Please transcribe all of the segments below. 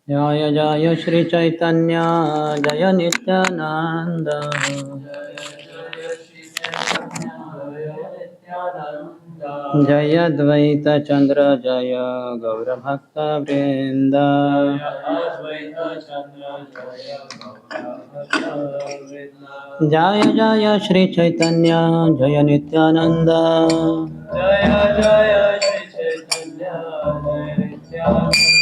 जय जय श्री चैतन्य जय नित्यानंद जय द्वैत चंद्र जय गौर भक्त वृंद जय जय श्री चैतन्य जय नित्यानंद जय जय श्री चैतन्य जय नित्यानंद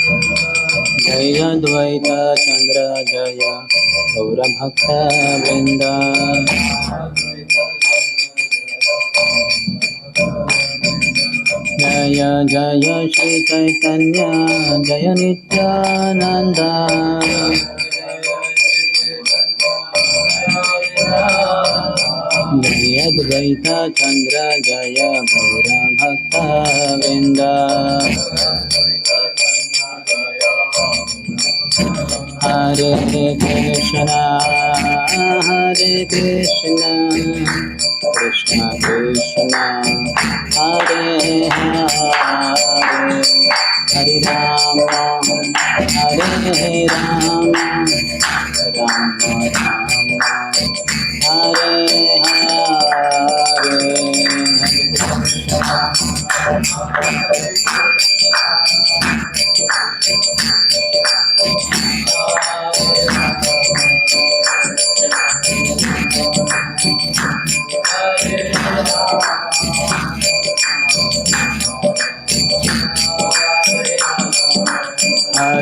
जय द्वैत चंद्र जय गौर भक्त वृंद जय जय श्री चैतन्य जय नित्यानंद जय द्वैत चंद्र जय गौर भक्त वृंद हरे कृष्णा कृष्ण कृष्ण हरे हरे हरे राम हरे राम राम राम हरे हरे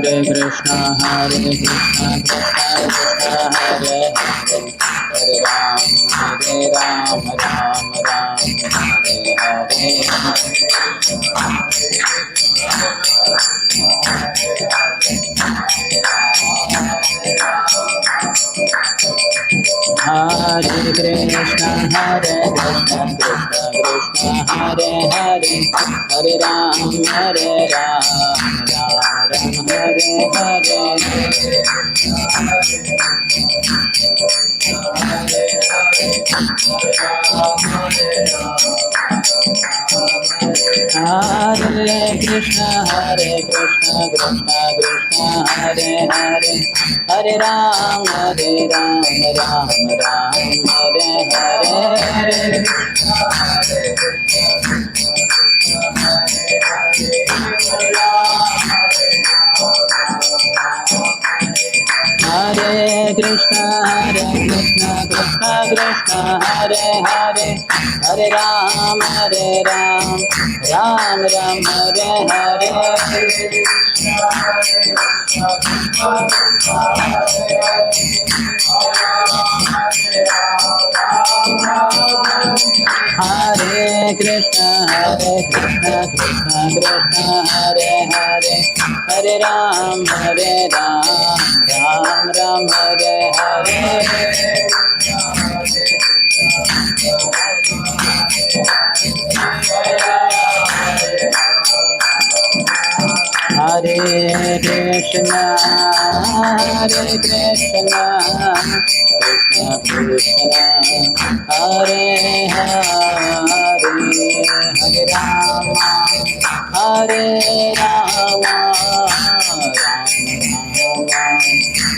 हरे कृष्णा कृष्णा कृष्णा हरे हरे हरे राम राम राम हरे हरे कृष्णा कृष्णा कृष्णा हरे हरे हरे राम राम राम हरे हरे हरे कृष्णा कृष्णा कृष्णा हरे हरे हरे राम राम राम हरे हरे हरे कृष्णा कृष्णा कृष्णा हरे हरे हरे राम राम राम हरे हरे हरे कृष्णा कृष्णा कृष्णा हरे हरे हरे राम राम राम हरे हरे हरे कृष्णा कृष्णा कृष्णा हरे हरे हरे राम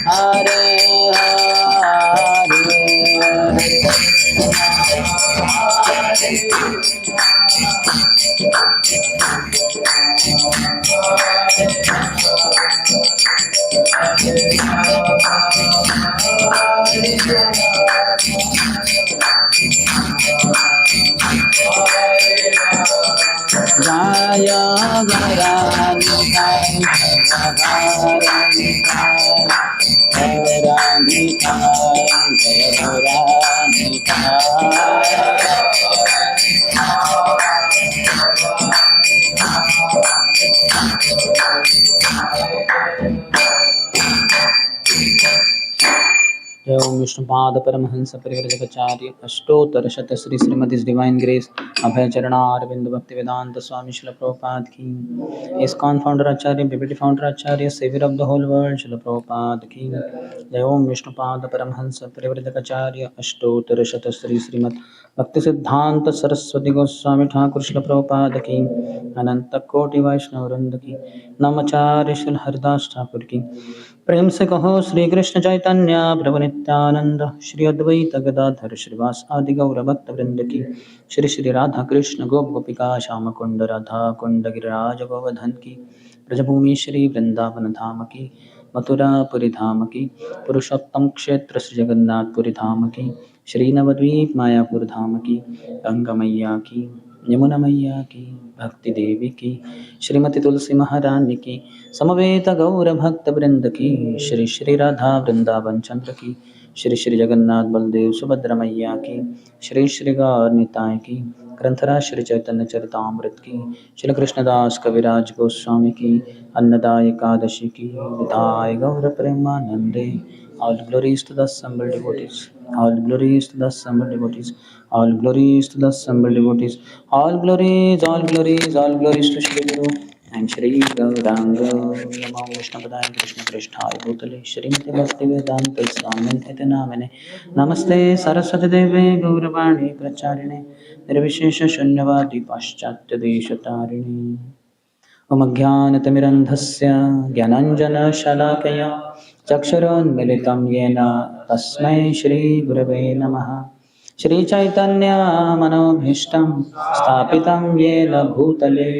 हरे जय जय ओम Vishnupad Paramhans Parivrajakacharya Ashtottara Shata Shri Shrimati divine grace Abhay Charanaravinda Bhaktivedanta Swami Srila Prabhupada की ISKCON founder acharya BBT founder acharya saviour of the whole world Srila Prabhupada की जय ओम विष्णुपाद परमहंस परिव्रजकाचार्य अष्टोत्तर शत श्री श्रीमद भक्ति सिद्धांत सरस्वती गोस्वामी ठाकुर शिल प्रभुपाद की अनंत कोटि वैष्णव वृंद की नमचार्य शिल हरदास ठाकुर की प्रेम से कहो श्री कृष्ण चैतन्य प्रभु नित्यानंद श्री अद्वैत गदाधर श्रीवास आदि गौर भक्त वृंद की श्री श्री राधा कृष्ण गोप गोपिका श्याम कुंड राधा कुंड गिरिराज गोवर्धन की ब्रजभूमि श्री वृंदावन धाम की मथुरापुरी धाम की पुरुषोत्तम क्षेत्र श्री जगन्नाथपुरी धाम की श्री नवद्वीप मायापुर धाम की गंगा मैया की यमुना मैया की भक्ति देवी की श्रीमती तुलसी महारानी की समवेत गौर भक्त वृंद की श्री श्री राधा वृंदावन चंद्र की श्री श्री जगन्नाथ बलदेव सुभद्रा मैया की श्री श्री गौर निताय की ग्रंथराज श्री चैतन्य चरितामृत की श्री कृष्णदास कविराज गोस्वामी की अन्नदाय एकादशी की विधाय गौर प्रेमानंदे all glories to the assembled devotees all glories to the assembled devotees all glories to the assembled devotees all glories to Shri Guru and Shri Gauranga Namo Vishnupadaya Krishna Prishthaya Bhutale Shrimati Bhakti Vedanta Swami Nitya Namane Namaste Saraswati Deve Gauravani Pracharine Nirvishesha Shunyavadi Paschatya Deshatarine अज्ञानतिमिरन्धस्य ज्ञानाञ्जनशलाकया चक्षुरोन्मिलितं येन तस्मै श्रीगुरवे नमः श्रीचैतन्यमनोभीष्टं स्थापितं येन भूतले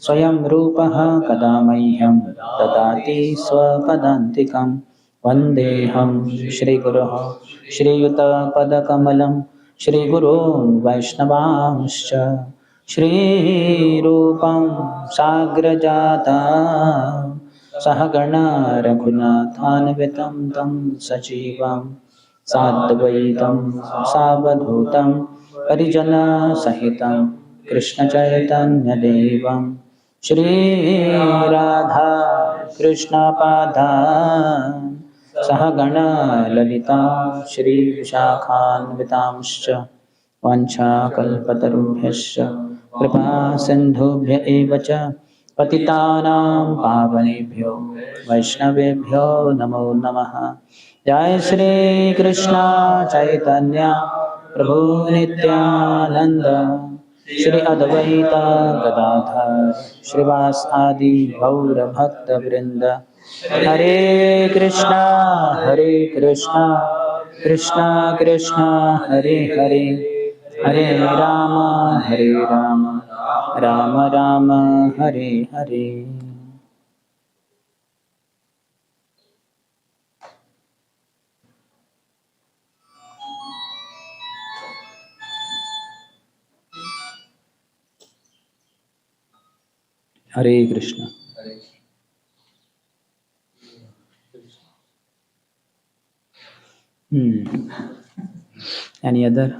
स्वयं रूपः कदा मह्यं ददाति स्वपदान्तिकं वन्देऽहं श्रीगुरोः श्रीयुतपदकमलं श्रीगुरोन् वैष्णवांश्च श्रीरूपं साग्रजाता सहगणा रघुनाथान्वितं तं सजीवं साद्वैतं सावधूतं परिजनसहितं कृष्णचैतन्यदेवं श्रीराधा कृष्णपादान् सहगणा ललिता श्रीविशाखान्वितांश्च वाञ्छाकल्पतरुभ्यश्च कृपा सिन्धुभ्य एव च पतितानां पावनेभ्यो वैष्णवेभ्यो नमो नमः जय श्री कृष्ण चैतन्य प्रभु नित्यानंद श्री अद्वैत गदाधर श्रीवास आदि गौर भक्त वृंद हरे कृष्णा कृष्णा कृष्णा हरे हरे हरे राम राम राम हरे हरे। हरे Krishna. Any other?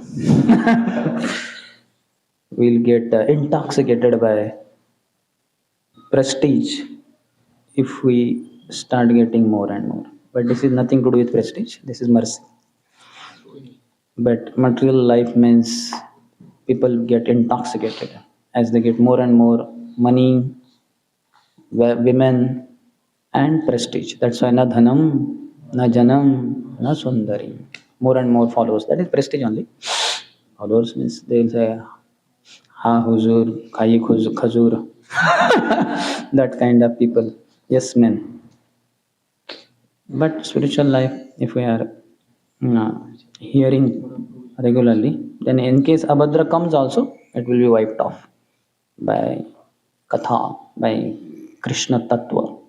We'll get intoxicated by prestige if we start getting more and more. But this is nothing to do with prestige. This is mercy. But material life means people get intoxicated as they get more and more money, women, and prestige. That's why na dhanam, na janam, na sundari. More and more followers. That is prestige only. Followers means they will say, ha huzur, khai khazur. That kind of people. Yes, men. But spiritual life, if we are hearing regularly, then in case abhadra comes also, it will be wiped off by katha, by Krishna Tattva.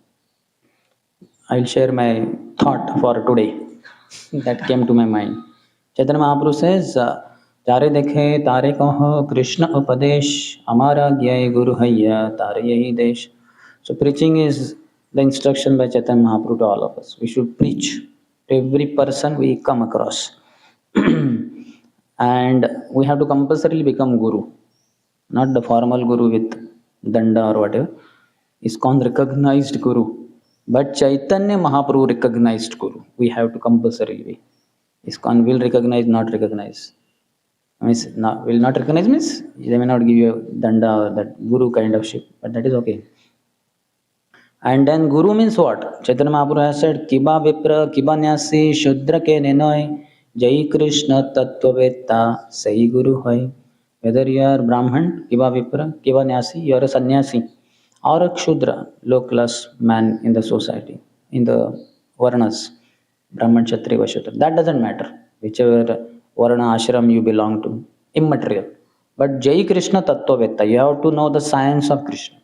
I'll share my thought for today that came to my mind. Chaitanya Mahaprabhu says, तारे देखे तारे कहो कृष्ण उपदेश हमारा ज्ञाय गुरु हैया तारे यही देश. So preaching is the instruction by Chaitanya Mahaprabhu to all of us. We should preach to every person we come across. And we have to compulsorily become guru, not the formal guru with danda or whatever. ISKCON recognized guru, but Chaitanya Mahaprabhu recognized guru. We have to compulsorily be. ISKCON will recognize, not recognize. Means not, will not recognize means they may not give you danda or that guru kind of shit, but that is okay. And then Guru means what? Chaitanya Mahaprabhu has said, Kiba Vipra, Kiba Nyasi, Shudra ke Nenoy, Jai Krishna Tattvavetta, Sai Guru Hoy. Whether you are Brahman, Kiba Vipra, Kiba Nyasi, you are a sannyasi, or a Shudra, low class man in the society, in the Varnas, Brahman, Kshatriya, Shudra. That doesn't matter. Whichever Varna ashram you belong to, immaterial. But Jai Krishna Tattvavetta, you have to know the science of Krishna.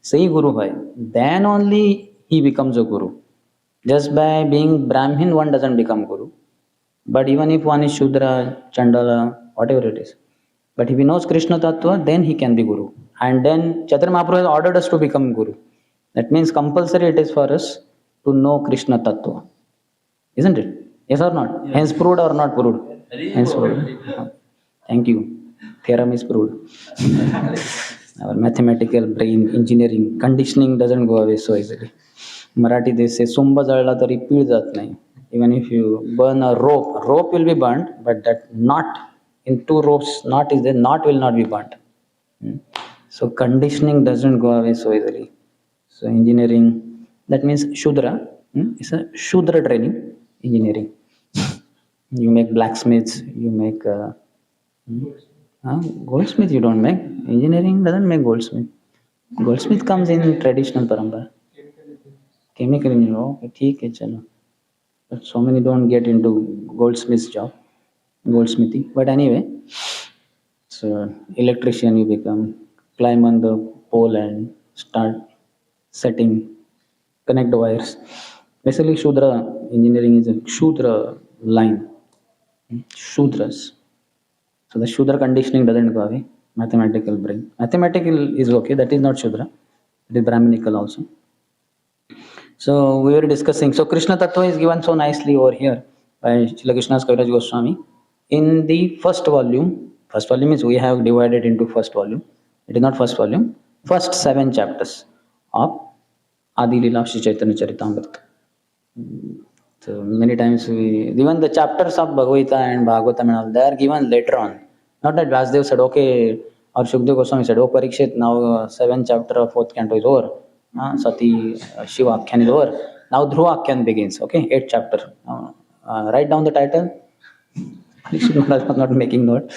Say Guru Bhai, then only he becomes a Guru. Just by being Brahmin, one doesn't become Guru. But even if one is Shudra, Chandala, whatever it is, but if he knows Krishna Tattva, then he can be Guru. And then Chaitanya Mahaprabhu has ordered us to become Guru. That means compulsory it is for us to know Krishna Tattva. Isn't it? Yes or not? Yes. Hence proved or not proved? Hence proved. Thank you. Theorem is proved. Our mathematical brain, engineering, conditioning doesn't go away so easily. Marathi they say, Sumba jalala tari pid jat nahi. Even if you burn a rope will be burnt, but that knot, in two ropes, knot is there, knot will not be burnt. So conditioning doesn't go away so easily. So engineering, that means Shudra, it's a Shudra training, engineering. You make blacksmiths, you make goldsmith you don't make. Engineering doesn't make goldsmith. Goldsmith comes in traditional parampara. Chemical engineering, okay, ठीक है चलो. But so many don't get into goldsmith's job, goldsmithy. But anyway, so electrician you become, climb on the pole and start setting, connect the wires. Basically, Shudra engineering is a Shudra line. Shudras. So the Shudra conditioning doesn't go away. Mathematical brain. Mathematical is okay, that is not Shudra. It is Brahminical also. So we were discussing. So Krishna Tattva is given so nicely over here by Srila Krishnadas Kaviraj Goswami. In the first volume is we have divided into first volume. It is not first volume. First 7 chapters of Adi-lila of Sri Chaitanya Charitamrita. So many times even the chapters of Bhagavad Gita and Bhagavatam and all, they are given later on. Not that Vasudev said, okay, or Shukdev Goswami said, oh Parikshit, now 7th chapter of 4th canto is over. Sati Shiva Akhyan is over. Now Dhruva Akhyan begins. Okay, 8th chapter. Write down the title. Parikshit was not making note.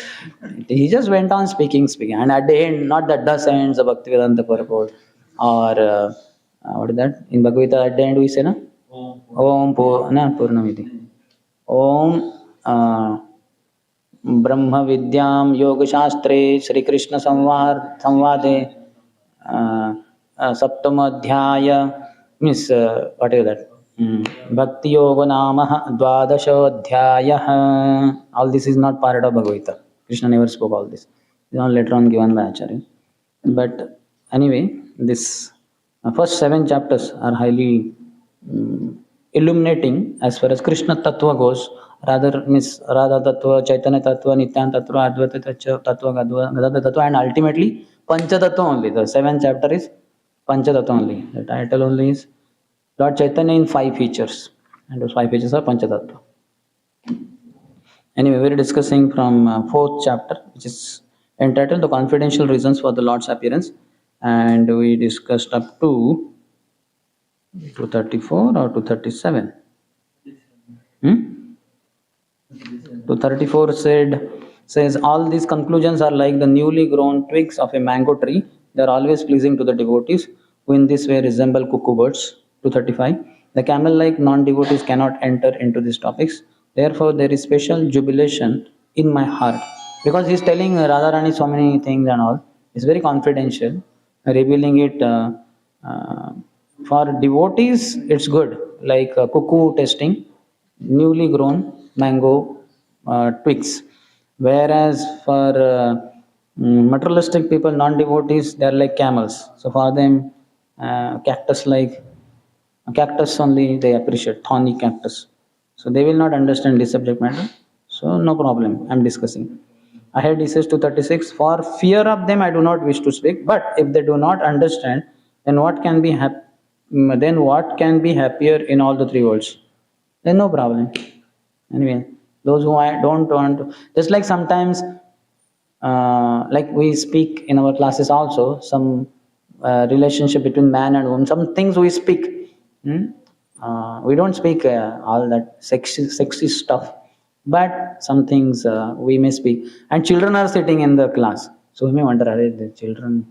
He just went on speaking. And at the end, not that thus ends the Bhaktivedanta purport. Or what is that? In Bhagavad Gita, at the end we say, na? Om Purnamiti. Om Brahma Vidyam Yoga Shastre Sri Krishna Samvade Saptamadhyaya means what is that? Bhakti Yoga Nama Dvadashodhyaya. All this is not part of Bhagavad Gita. Krishna never spoke all this. It is all later on given by Acharya. But anyway, this first 7 chapters are highly illuminating as far as Krishna Tattva goes. Rather means Radha Tattva, Chaitanya Tattva, Nityan Tattva, Advaita Tattva, Gadadhara Tattva, and ultimately Pancha Tattva only. The 7th chapter is Pancha Tattva only. The title only is Lord Chaitanya in 5 features, and those 5 features are Pancha Tattva. Anyway, we are discussing from 4th chapter, which is entitled The Confidential Reasons for the Lord's Appearance, and we discussed up to 234 or 237. 234 says all these conclusions are like the newly grown twigs of a mango tree. They are always pleasing to the devotees, who in this way resemble cuckoo birds. 235. The camel-like non-devotees cannot enter into these topics. Therefore, there is special jubilation in my heart. Because he is telling Radharani so many things and all. It's very confidential. Revealing it for devotees, it's good. Like cuckoo testing, newly grown mango twigs. Whereas for materialistic people, non-devotees, they are like camels. So for them, cactus only they appreciate, thorny cactus. So they will not understand this subject matter. So no problem, I am discussing. Ahead he says 236, for fear of them I do not wish to speak, but if they do not understand, then what can be happier in all the 3 worlds? Then no problem. Anyway, those who I don't want to, just like sometimes, like we speak in our classes also, some relationship between man and woman, some things we speak. Hmm? We don't speak all that sexy stuff, but some things we may speak. And children are sitting in the class, so we may wonder, are the children?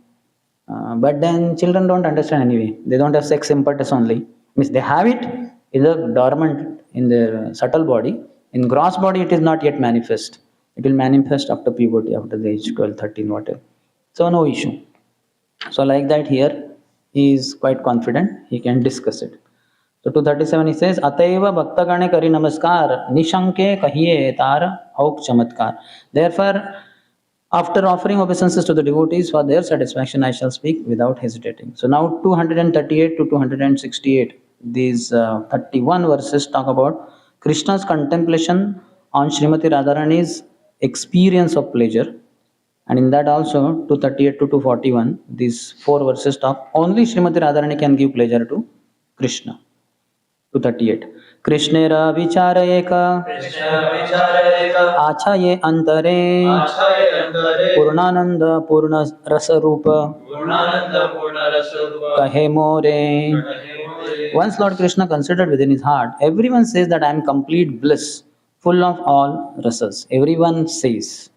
But then children don't understand anyway. They don't have sex impetus only. Means they have it in the dormant, in the subtle body. In gross body, it is not yet manifest. It will manifest after puberty, after the age 12, 13, whatever. So no issue. So like that here, he is quite confident. He can discuss it. So 237 he says, Ataiva Bhaktagane Kari Namaskar, Nishanke Kahiye Tara Auk Chamatkar. Therefore, after offering obeisances to the devotees for their satisfaction, I shall speak without hesitating. So now 238 to 268, these 31 verses talk about Krishna's contemplation on Srimati Radharani's experience of pleasure. And in that also 238 to 241, these four verses talk only Srimati Radharani can give pleasure to Krishna. 238 कृष्णेर विचारयेक आछा ये अंतरे पूर्णानंद पूर्ण रस रूप कहे मोरे. Once Lord Krishna considered within his heart, everyone says that I am complete bliss, full of all rasas. Everyone says,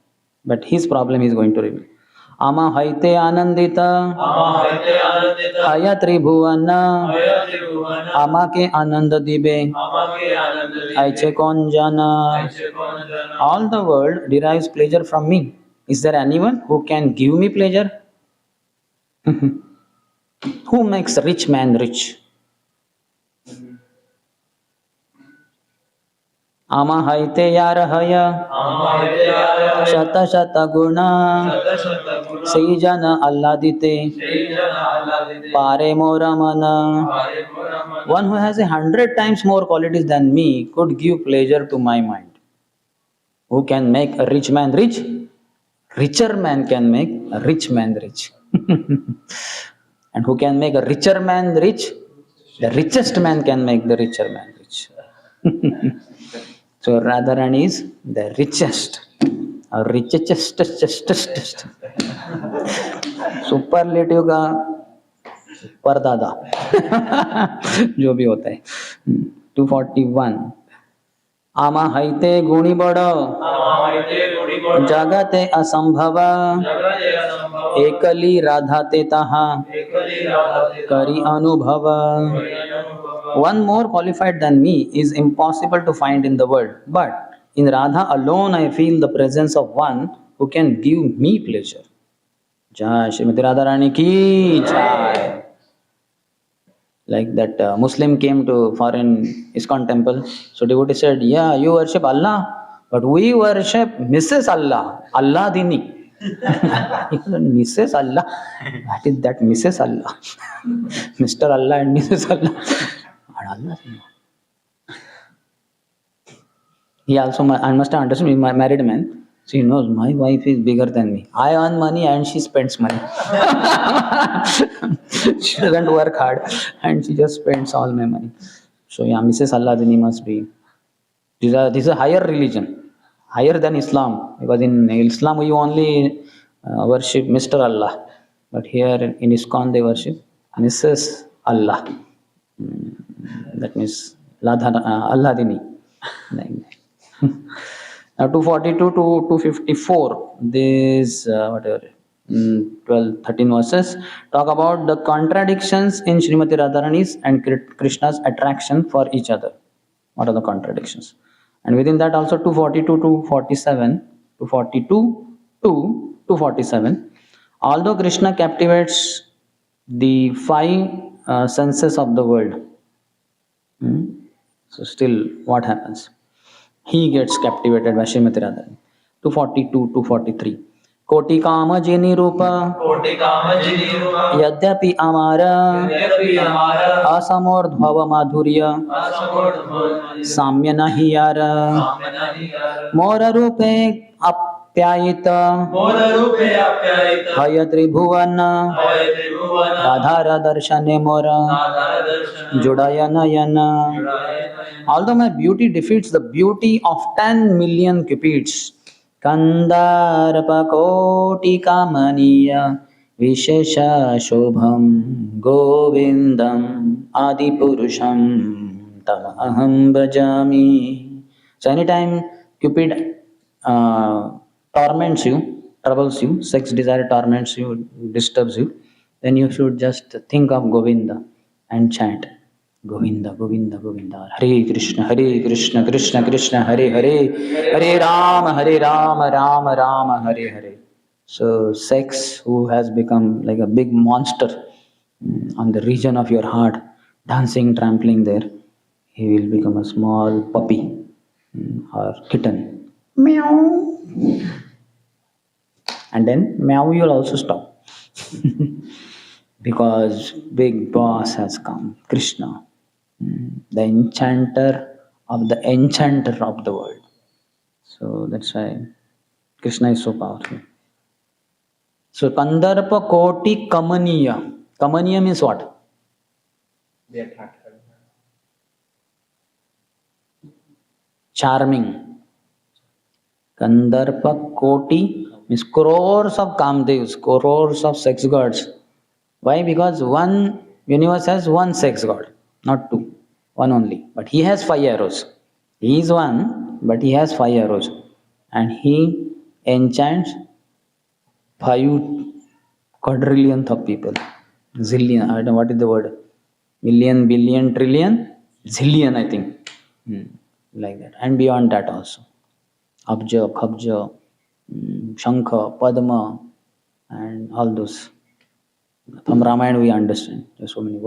but his problem is going to reveal. Ama haite anandita haya tribhuvan ama ke anand dibe aiche kon jana. All the world derives pleasure from me. Is there anyone who can give me pleasure? Who makes rich man rich? Ama haite yara haya shata shata guna Sejana alladite pare mora mana. One who has 100 times more qualities than me could give pleasure to my mind. Who can make a rich man rich? Richer man can make a rich man rich. And who can make a richer man rich? The richest man can make the richer man rich. So Radharani is the richest. richest. Superlative का परदादा जो भी होता है. 241 आमा हैते गुणी बड़ जगते असंभव एकली राधाते तहा करी अनुभव. One more qualified than me is impossible to find in the world, but in Radha alone I feel the presence of one who can give me pleasure. Jai Srimati Radharani ki jai. Like that Muslim came to foreign ISKCON temple. So devotee said, yeah, you worship Allah, but we worship Mrs. Allah, Adi-lila. Mrs. Allah? What is that Mrs. Allah? Mr. Allah and Mrs. Allah. Allah. He also, I must have understood, he's a married man. So he knows my wife is bigger than me. I earn money and she spends money. She doesn't work hard and she just spends all my money. So yeah, Mrs. Adi-lila must be. This is a higher religion, higher than Islam. Because in Islam we only worship Mr. Allah. But here in ISKCON they worship Mrs. Allah. That means Adi-lila. Now 242 to 254, these 13 verses talk about the contradictions in Srimati Radharani's and Krishna's attraction for each other. What are the contradictions? And within that also 242 to 47, 242 to 247, although Krishna captivates the five senses of the world, so still what happens? He gets captivated by Srimati Radharani. 242, 243. Koti kama jini rupa yadyapi amara asamor dhava madhurya samya nahi yara mora rupe प्यायिता हय त्रिभुवन राधा दर्शने मोर जुड़ाय नयन. Although my beauty defeats the beauty of 10 million cupids, Kandarpakoti Kamaniya Vishesha Shobham Govindam Adipurusham Tam Aham Bhajami. So anytime Cupid torments you, troubles you, sex desire torments you, disturbs you, then you should just think of Govinda and chant Govinda, Govinda, Govinda. Hare Krishna, Krishna Krishna, Hare Hare, Hare Rama, Rama Rama, Hare Hare. So sex, who has become like a big monster on the region of your heart, dancing, trampling there, he will become a small puppy or kitten. Meow. And then meow will also stop. Because big boss has come, Krishna, the enchanter of the world. So that's why Krishna is so powerful. So Kandarpa Koti Kamaniya. Kamaniya means what? They attract her. Charming. Kandarpa Koti means crores of Kamdevs, crores of sex gods. Why? Because one universe has one sex god, not two, one only. But he has 5 arrows. He is one, but he has 5 arrows. And he enchants 5 quadrillionth of people. Zillion, I don't know what is the word. Million, billion, trillion, zillion, I think. Like that. And beyond that also. Abja, Khabja, Shankha, Padma, and all those. From Ramayana we understand. There's so many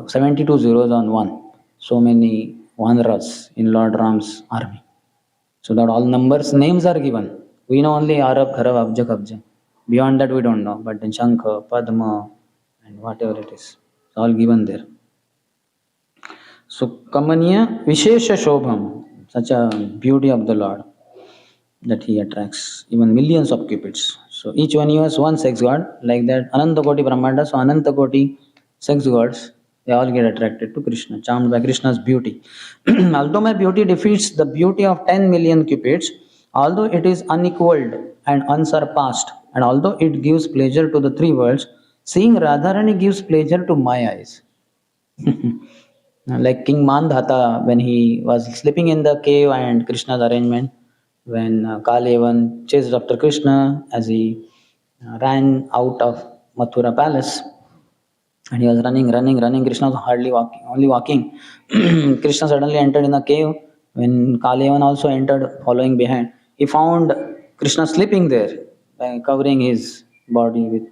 72 zeros on one. So many Vanaras in Lord Ram's army. So that all numbers, names are given. We know only Arab, Kharav, Abja, Kabja. Beyond that we don't know. But then Shankha, Padma, and whatever it is, it's all given there. So Kamaniya Vishesha Shobham, such a beauty of the Lord, that he attracts even millions of cupids. So each one has one sex god, like that Ananta Koti Brahmanda. So Ananta Koti sex gods, they all get attracted to Krishna, charmed by Krishna's beauty. Although my beauty defeats the beauty of 10 million cupids, although it is unequaled and unsurpassed, and although it gives pleasure to the 3 worlds, seeing Radharani gives pleasure to my eyes. Like King Mandhata, when he was sleeping in the cave and Krishna's arrangement, when Kalevan chased after Krishna as he ran out of Mathura palace, and he was running. Krishna was hardly walking, only walking. Krishna suddenly entered in the cave. When Kalevan also entered, following behind, he found Krishna sleeping there, covering his body with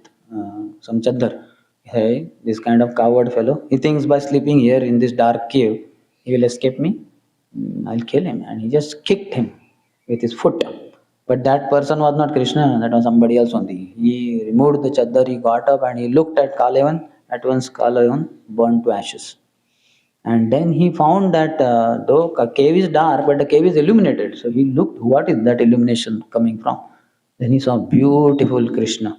some chaddar. Hey, this kind of coward fellow. He thinks by sleeping here in this dark cave, he will escape me. I'll kill him. And he just kicked him with his foot. But that person was not Krishna, that was somebody else only. He removed the chaddar, he got up and he looked at Kalevan. At once Kalevan burned to ashes. And then he found that though a cave is dark, but the cave is illuminated. So he looked, what is that illumination coming from? Then he saw beautiful Krishna.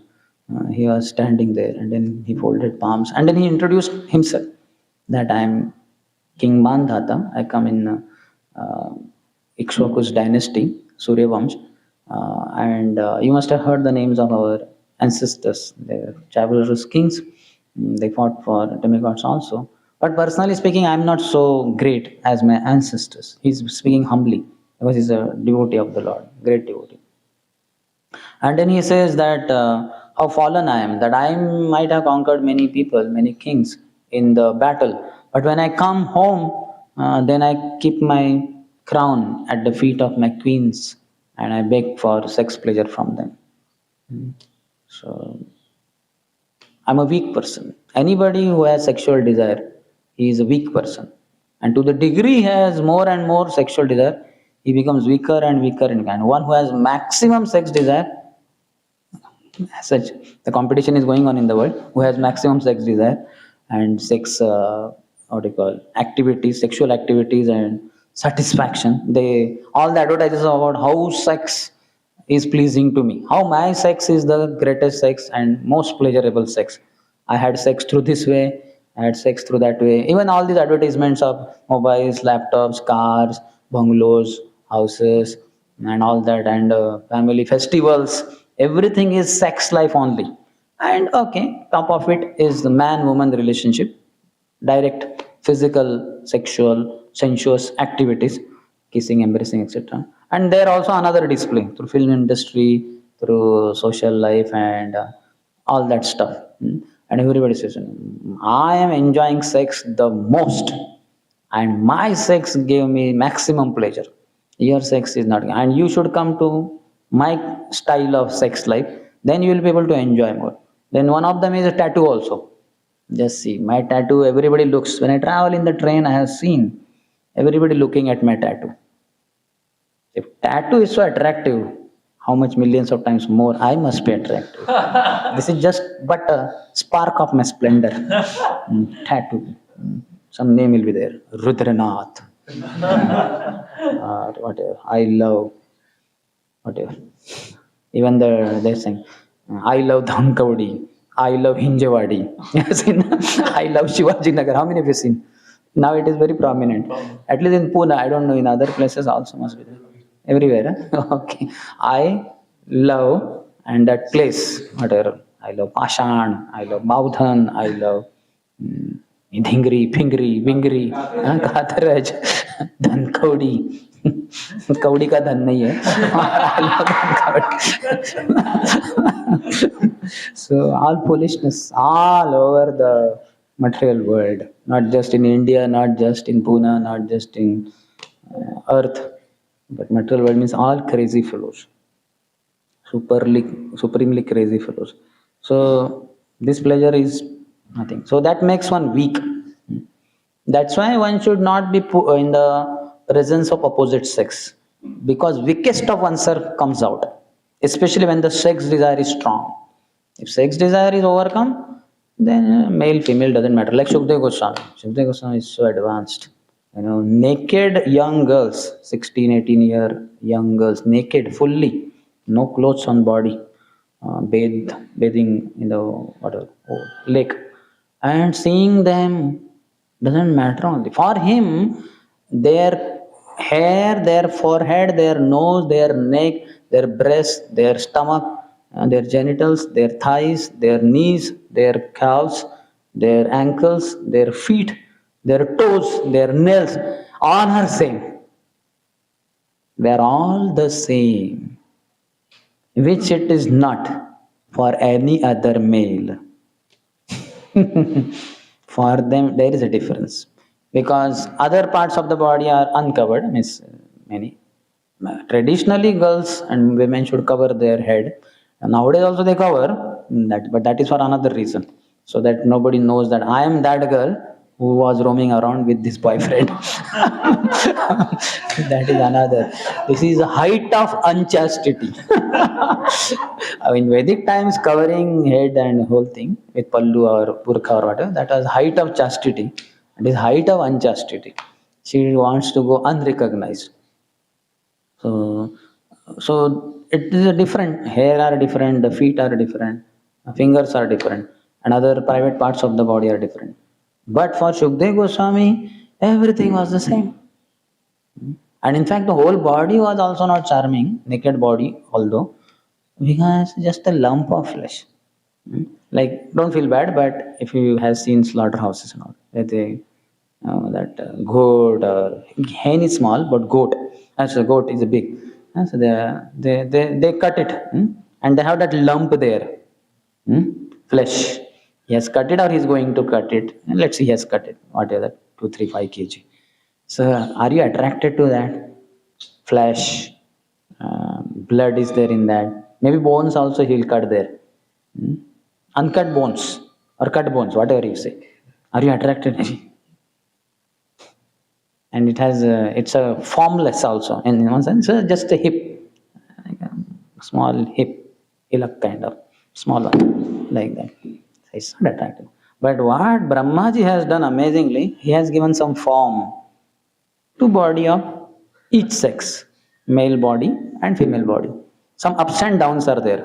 He was standing there, and then he folded palms, and then he introduced himself that I am King Mandhata. I come in Ikshvaku's dynasty, Surya Vamsh, and you must have heard the names of our ancestors. They were chivalrous kings. They fought for demigods also. But personally speaking, I am not so great as my ancestors. He's speaking humbly because he's a devotee of the Lord, great devotee. And then he says that how fallen I am, that I might have conquered many people, many kings in the battle. But when I come home, then I keep my crown at the feet of my queens and I beg for sex pleasure from them. So I'm a weak person. Anybody who has sexual desire, he is a weak person. And to the degree he has more and more sexual desire, he becomes weaker and weaker and one who has maximum sex desire, as such, the competition is going on in the world, who has maximum sex desire and sex, what do you call, activities, sexual activities and satisfaction. They all the advertises about how sex is pleasing to me. How my sex is the greatest sex and most pleasurable sex. I had sex through this way, I had sex through that way. Even all these advertisements of mobiles, laptops, cars, bungalows, houses, and all that, and family festivals, everything is sex life only. And okay, top of it is the man woman relationship, direct physical, sexual, sensuous activities, kissing, embracing, etc. And there also another display through film industry, through social life, and all that stuff. And everybody says, I am enjoying sex the most, and my sex gave me maximum pleasure. Your sex is not, and you should come to my style of sex life. Then you will be able to enjoy more. Then one of them is a tattoo also. Just see my tattoo. Everybody looks when I travel in the train. I have seen everybody looking at my tattoo. If tattoo is so attractive, how much millions of times more I must be attractive. This is just but a spark of my splendor. Tattoo. Some name will be there. Rudranath. Whatever. I love. Whatever. Even they're saying, I love Dhankavadi. I love Hinjawadi. You have seen? I love Shivaji Nagar. How many have you seen? Now it is very prominent. At least in Pune, I don't know, in other places also must be there. Everywhere. Huh? Okay. I love, and that place, whatever. I love Pashan, I love Maudhan, I love Dhingri, Pingri, Bingri, Katharaj, Dhankavadi. कौड़ी का धन नहीं है. So all foolishness all over the material world, not just in India, not just in Pune, not just in earth, but material world means all crazy fellows, supremely crazy fellows. So this pleasure is nothing. So that makes one weak. That's why one should not be in the presence of opposite sex, because weakest of oneself comes out, especially when the sex desire is strong. If sex desire is overcome, then male female doesn't matter. Like Shukdev Goswami. Shukdev Goswami is so advanced. Naked young girls, 16, 18-year young girls, naked fully, no clothes on body, bathing in the lake, and seeing them doesn't matter only. For him, their hair, their forehead, their nose, their neck, their breast, their stomach, their genitals, their thighs, their knees, their calves, their ankles, their feet, their toes, their nails, all are same. They are all the same, which it is not for any other male. For them, there is a difference, because other parts of the body are uncovered. Means many traditionally girls and women should cover their head. And nowadays also they cover that, but that is for another reason, so that nobody knows that I am that girl who was roaming around with this boyfriend. That is another. This is the height of unchastity. In Vedic times, covering head and whole thing with pallu or burkha or whatever, that was height of chastity. It is height of unchastity. She wants to go unrecognized. So it is a different. Hair are different, the feet are different, fingers are different, and other private parts of the body are different. But for Shukdev Goswami, everything was the same. And in fact, the whole body was also not charming, naked body, although, because just a lump of flesh. Like, don't feel bad, but if you have seen slaughterhouses and all, that goat or hen is small, but goat, as a goat is big. So they cut it, and they have that lump there, flesh. He has cut it or he's going to cut it. And let's see, he has cut it. What is that? 2, 3, 5 kg. So are you attracted to that? Flesh, blood is there in that. Maybe bones also he'll cut there. Uncut bones or cut bones, whatever you say. Are you attracted? And it has it's a formless also. And in one sense, just a hip, like a small hip, hillock kind of small one, like that. It's not attractive. But what Brahmaji has done amazingly, he has given some form to body of each sex, male body and female body. Some ups and downs are there.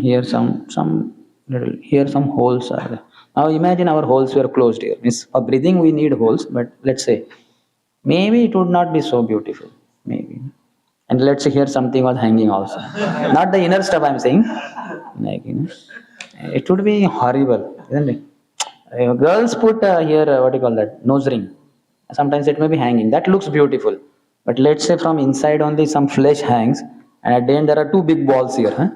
Here some little, here some holes are there. Now imagine our holes were closed here. Means for breathing we need holes, but let's say maybe it would not be so beautiful. Maybe. And let's say here something was hanging also. Not the inner stuff I'm saying. Like, it would be horrible, isn't it? Girls put here, what do you call that? Nose ring. Sometimes it may be hanging. That looks beautiful. But let's say from inside only some flesh hangs, and at the end there are two big balls here. Huh?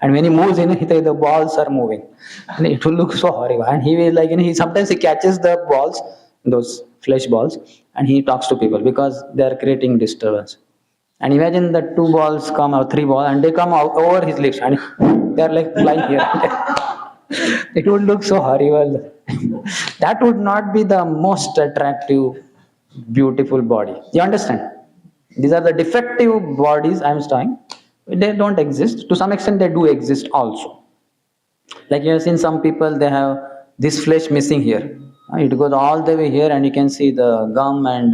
And when he moves in, the balls are moving. And it will look so horrible. And he will like, he sometimes he catches the balls, those flesh balls, and he talks to people because they are creating disturbance. And imagine the two balls come out, three balls, and they come out over his lips, and they are like flying here. It would look so horrible. That would not be the most attractive, beautiful body. You understand? These are the defective bodies I'm saying. They don't exist. To some extent, they do exist also. Like you have seen some people, they have this flesh missing here. It goes all the way here, and you can see the gum and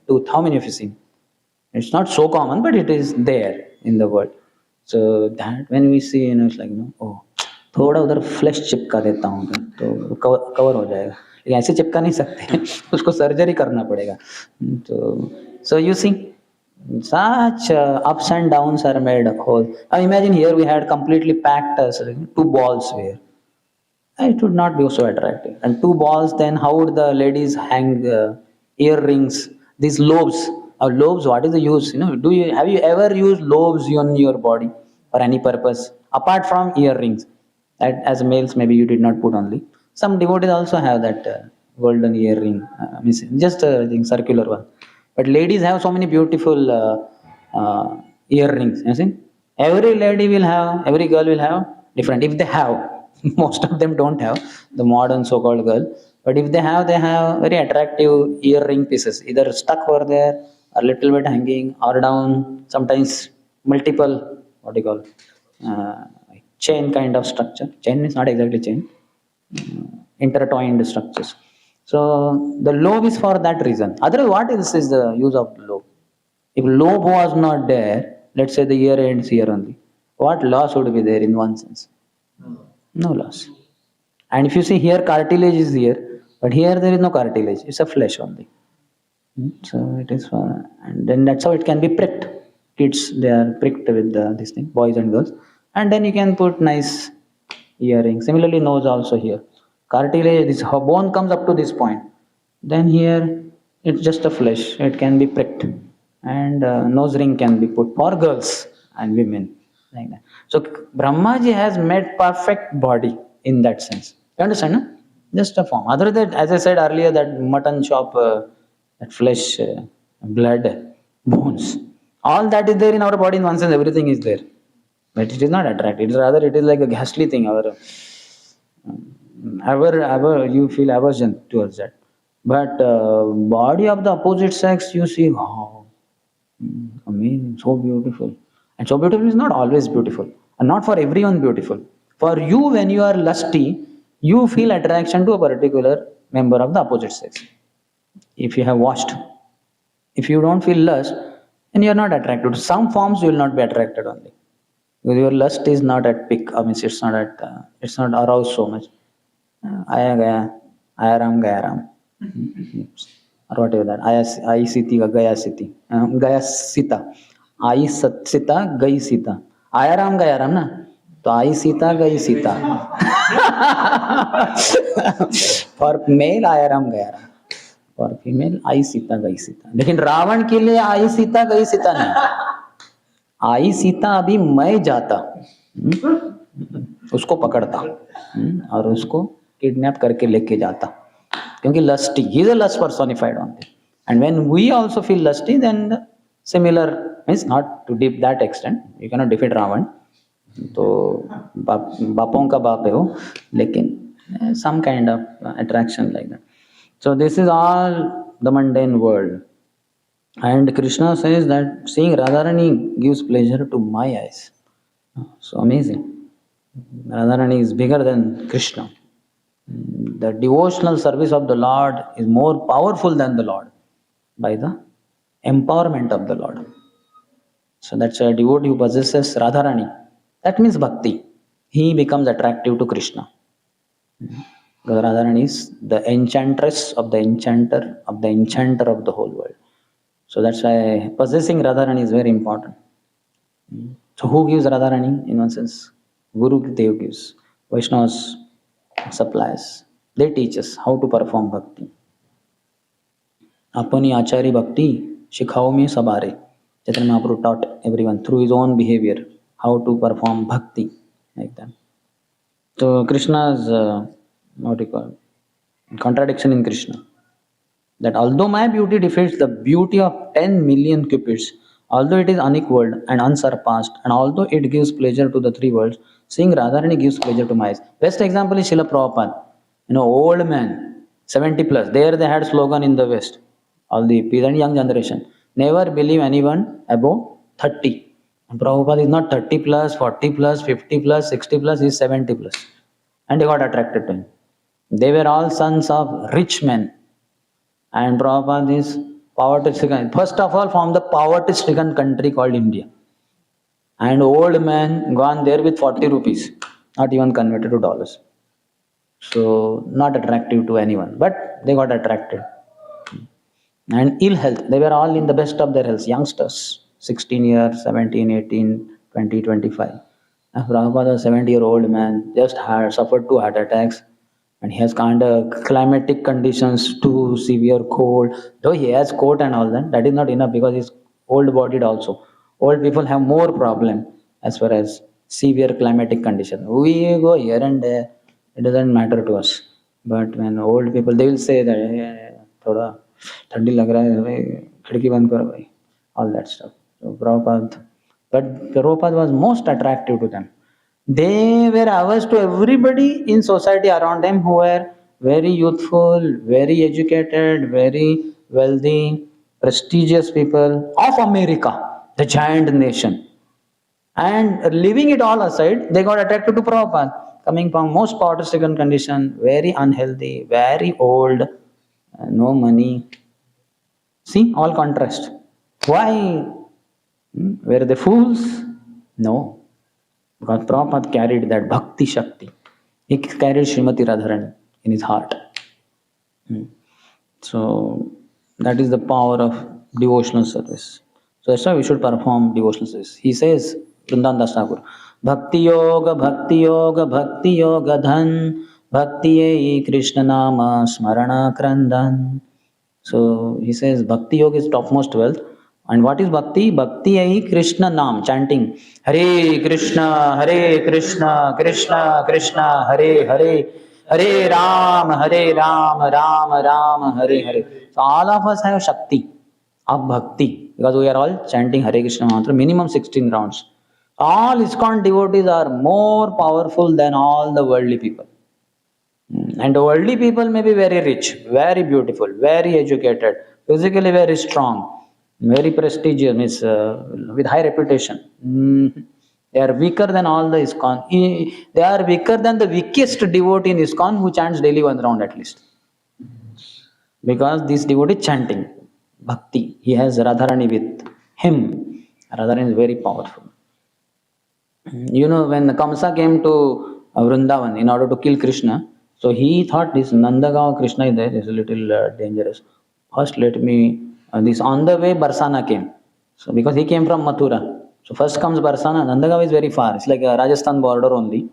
tooth. How many of you seen? It's not so common, but it is there in the world. So that when we see, it's like, oh, थोड़ा उधर flash चिपका देता हूँ तो cover हो जाएगा, लेकिन ऐसे चिपका नहीं सकते, उसको सर्जरी करना पड़ेगा. तो so you see, such ups and downs are made whole. Now imagine here we had completely packed two balls here. It would not be so attractive. And two balls, then how would the ladies hang earrings? These lobes. Lobes, what is the use? Have you ever used lobes on your body for any purpose apart from earrings? As males, maybe you did not put only. Some devotees also have that golden earring, just I think circular one. But ladies have so many beautiful earrings. You see, every lady will have, every girl will have different. If they have, most of them don't have the modern so-called girl. But if they have very attractive earring pieces, either stuck over there, a little bit hanging, or down. Sometimes multiple, what do you call, chain kind of structure. Chain is not exactly chain, intertwined structures. So the lobe is for that reason. Otherwise, what else is the use of the lobe? If lobe was not there, let's say the ear ends here only, what loss would be there in one sense? No loss. And if you see here, cartilage is here, but here there is no cartilage. It's a flesh only. So it is, and then that's how it can be pricked. Kids, they are pricked with this thing, boys and girls. And then you can put nice earrings. Similarly, nose also here. Cartilage, this bone comes up to this point. Then here, it's just a flesh. It can be pricked. And nose ring can be put for girls and women. Like that. So Brahmaji has made perfect body in that sense. You understand? No? Just a form. Other than, as I said earlier, that mutton chop, that flesh, blood, bones, all that is there in our body in one sense. Everything is there. But it is not attractive. It is rather, it is like a ghastly thing. Ever you feel aversion towards that. But body of the opposite sex, you see, wow, amazing, so beautiful. And so beautiful is not always beautiful, and not for everyone beautiful. For you, when you are lusty, you feel attraction to a particular member of the opposite sex. If you have watched, if you don't feel lust, then you are not attracted. To some forms you will not be attracted only. Because your lust is not at peak. I mean, it's not aroused so much. Aya gaya, aya ram. Or whatever that. Aya siti, gaya siti. Gaya sita. Ai sita, gai sita. Aya ram na. So ai sita, gai sita. For male, aya ram gaya ram. For female, आई सीता गई सीता. लेकिन रावण के लिए आई सीता गई सीता नहीं. आई सीता अभी मैं जाता, उसको पकड़ता और उसको किडनैप करके लेके जाता, क्योंकि lusty, he is a lust personified only. And when we also feel lusty, then the similar means not to deep that extent. You cannot defeat Ravan. तो बापों का बाप है वो, लेकिन some kind of attraction like that. So this is all the mundane world. And Krishna says that seeing Radharani gives pleasure to my eyes. So amazing. Radharani is bigger than Krishna. The devotional service of the Lord is more powerful than the Lord by the empowerment of the Lord. So that's a devotee who possesses Radharani. That means bhakti. He becomes attractive to Krishna. Because Radharani is the enchantress of the enchanter of the enchanter of the whole world. So that's why possessing Radharani is very important. So who gives Radharani? In one sense, Guru Dev gives. Vaishnavas supplies. They teach us how to perform bhakti. Apani Achari Bhakti Shikhao me sabare. Chaitanya Mahaprabhu taught everyone through his own behavior how to perform bhakti like that. So Krishna's what do you call contradiction in Krishna, that although my beauty defeats the beauty of 10 million cupids, although it is unequaled and unsurpassed, and although it gives pleasure to the three worlds, seeing Radharani gives pleasure to my eyes. Best example is Srila Prabhupada. Old man, 70 plus. There they had slogan in the West. All the peasant young generation. Never believe anyone above 30. And Prabhupada is not 30 plus, 40 plus, 50 plus, 60 plus, he is 70 plus. And they got attracted to him. They were all sons of rich men. And Prabhupada is poverty-stricken. First of all, from the poverty-stricken country called India. And old man gone there with 40 rupees, not even converted to dollars. So not attractive to anyone, but they got attracted. And ill health, they were all in the best of their health, youngsters, 16 years, 17, 18, 20, 25. And Prabhupada, a 70-year-old man, just had suffered 2 heart attacks, and he has kind of climatic conditions, too severe cold. Though he has coat and all that, that is not enough because he's old-bodied also. Old people have more problem as far as severe climatic condition. We go here and there, it doesn't matter to us. But when old people, they will say that, thoda ठंडी लग रहा है भाई खिड़की बंद करो भाई, all that stuff. So Prabhupada was most attractive to them. They were averse to everybody in society around them who were very youthful, very educated, very wealthy, prestigious people of America, the giant nation. And leaving it all aside, they got attracted to Prabhupada, coming from most poverty-stricken condition, very unhealthy, very old, no money. See, all contrast. Why? Were they fools? No. Because Prabhupada carried that bhakti shakti. He carried Srimati Radharani in his heart. So that is the power of devotional service. So that's why we should perform devotional service. He says, Vrindavan Das Thakur, Bhakti Yoga, Bhakti Yoga, Bhakti Yoga Dhan, Bhakti Ye Krishna Nama Smarana Krandan. So he says Bhakti Yoga is topmost wealth. And what is Bhakti? Bhakti is Krishna Nam, chanting Hare Krishna, Krishna Krishna, Hare Hare, Hare Ram, Ram Ram, Hare Hare. So all of us have Shakti of Bhakti because we are all chanting Hare Krishna mantra, minimum 16 rounds. All ISKCON devotees are more powerful than all the worldly people. And the worldly people may be very rich, very beautiful, very educated, physically very strong, very prestigious, with high reputation. They are weaker than all the ISKCON. They are weaker than the weakest devotee in ISKCON who chants daily 1 round at least. Because this devotee is chanting bhakti. He has Radharani with him. Radharani is very powerful. When Kamsa came to Vrindavan in order to kill Krishna, so he thought this Nandagaon Krishna is there is a little dangerous. First let me, this on the way Barsana came. So because he came from Mathura. So first comes Barsana, Nandagaon is very far. It's like a Rajasthan border only.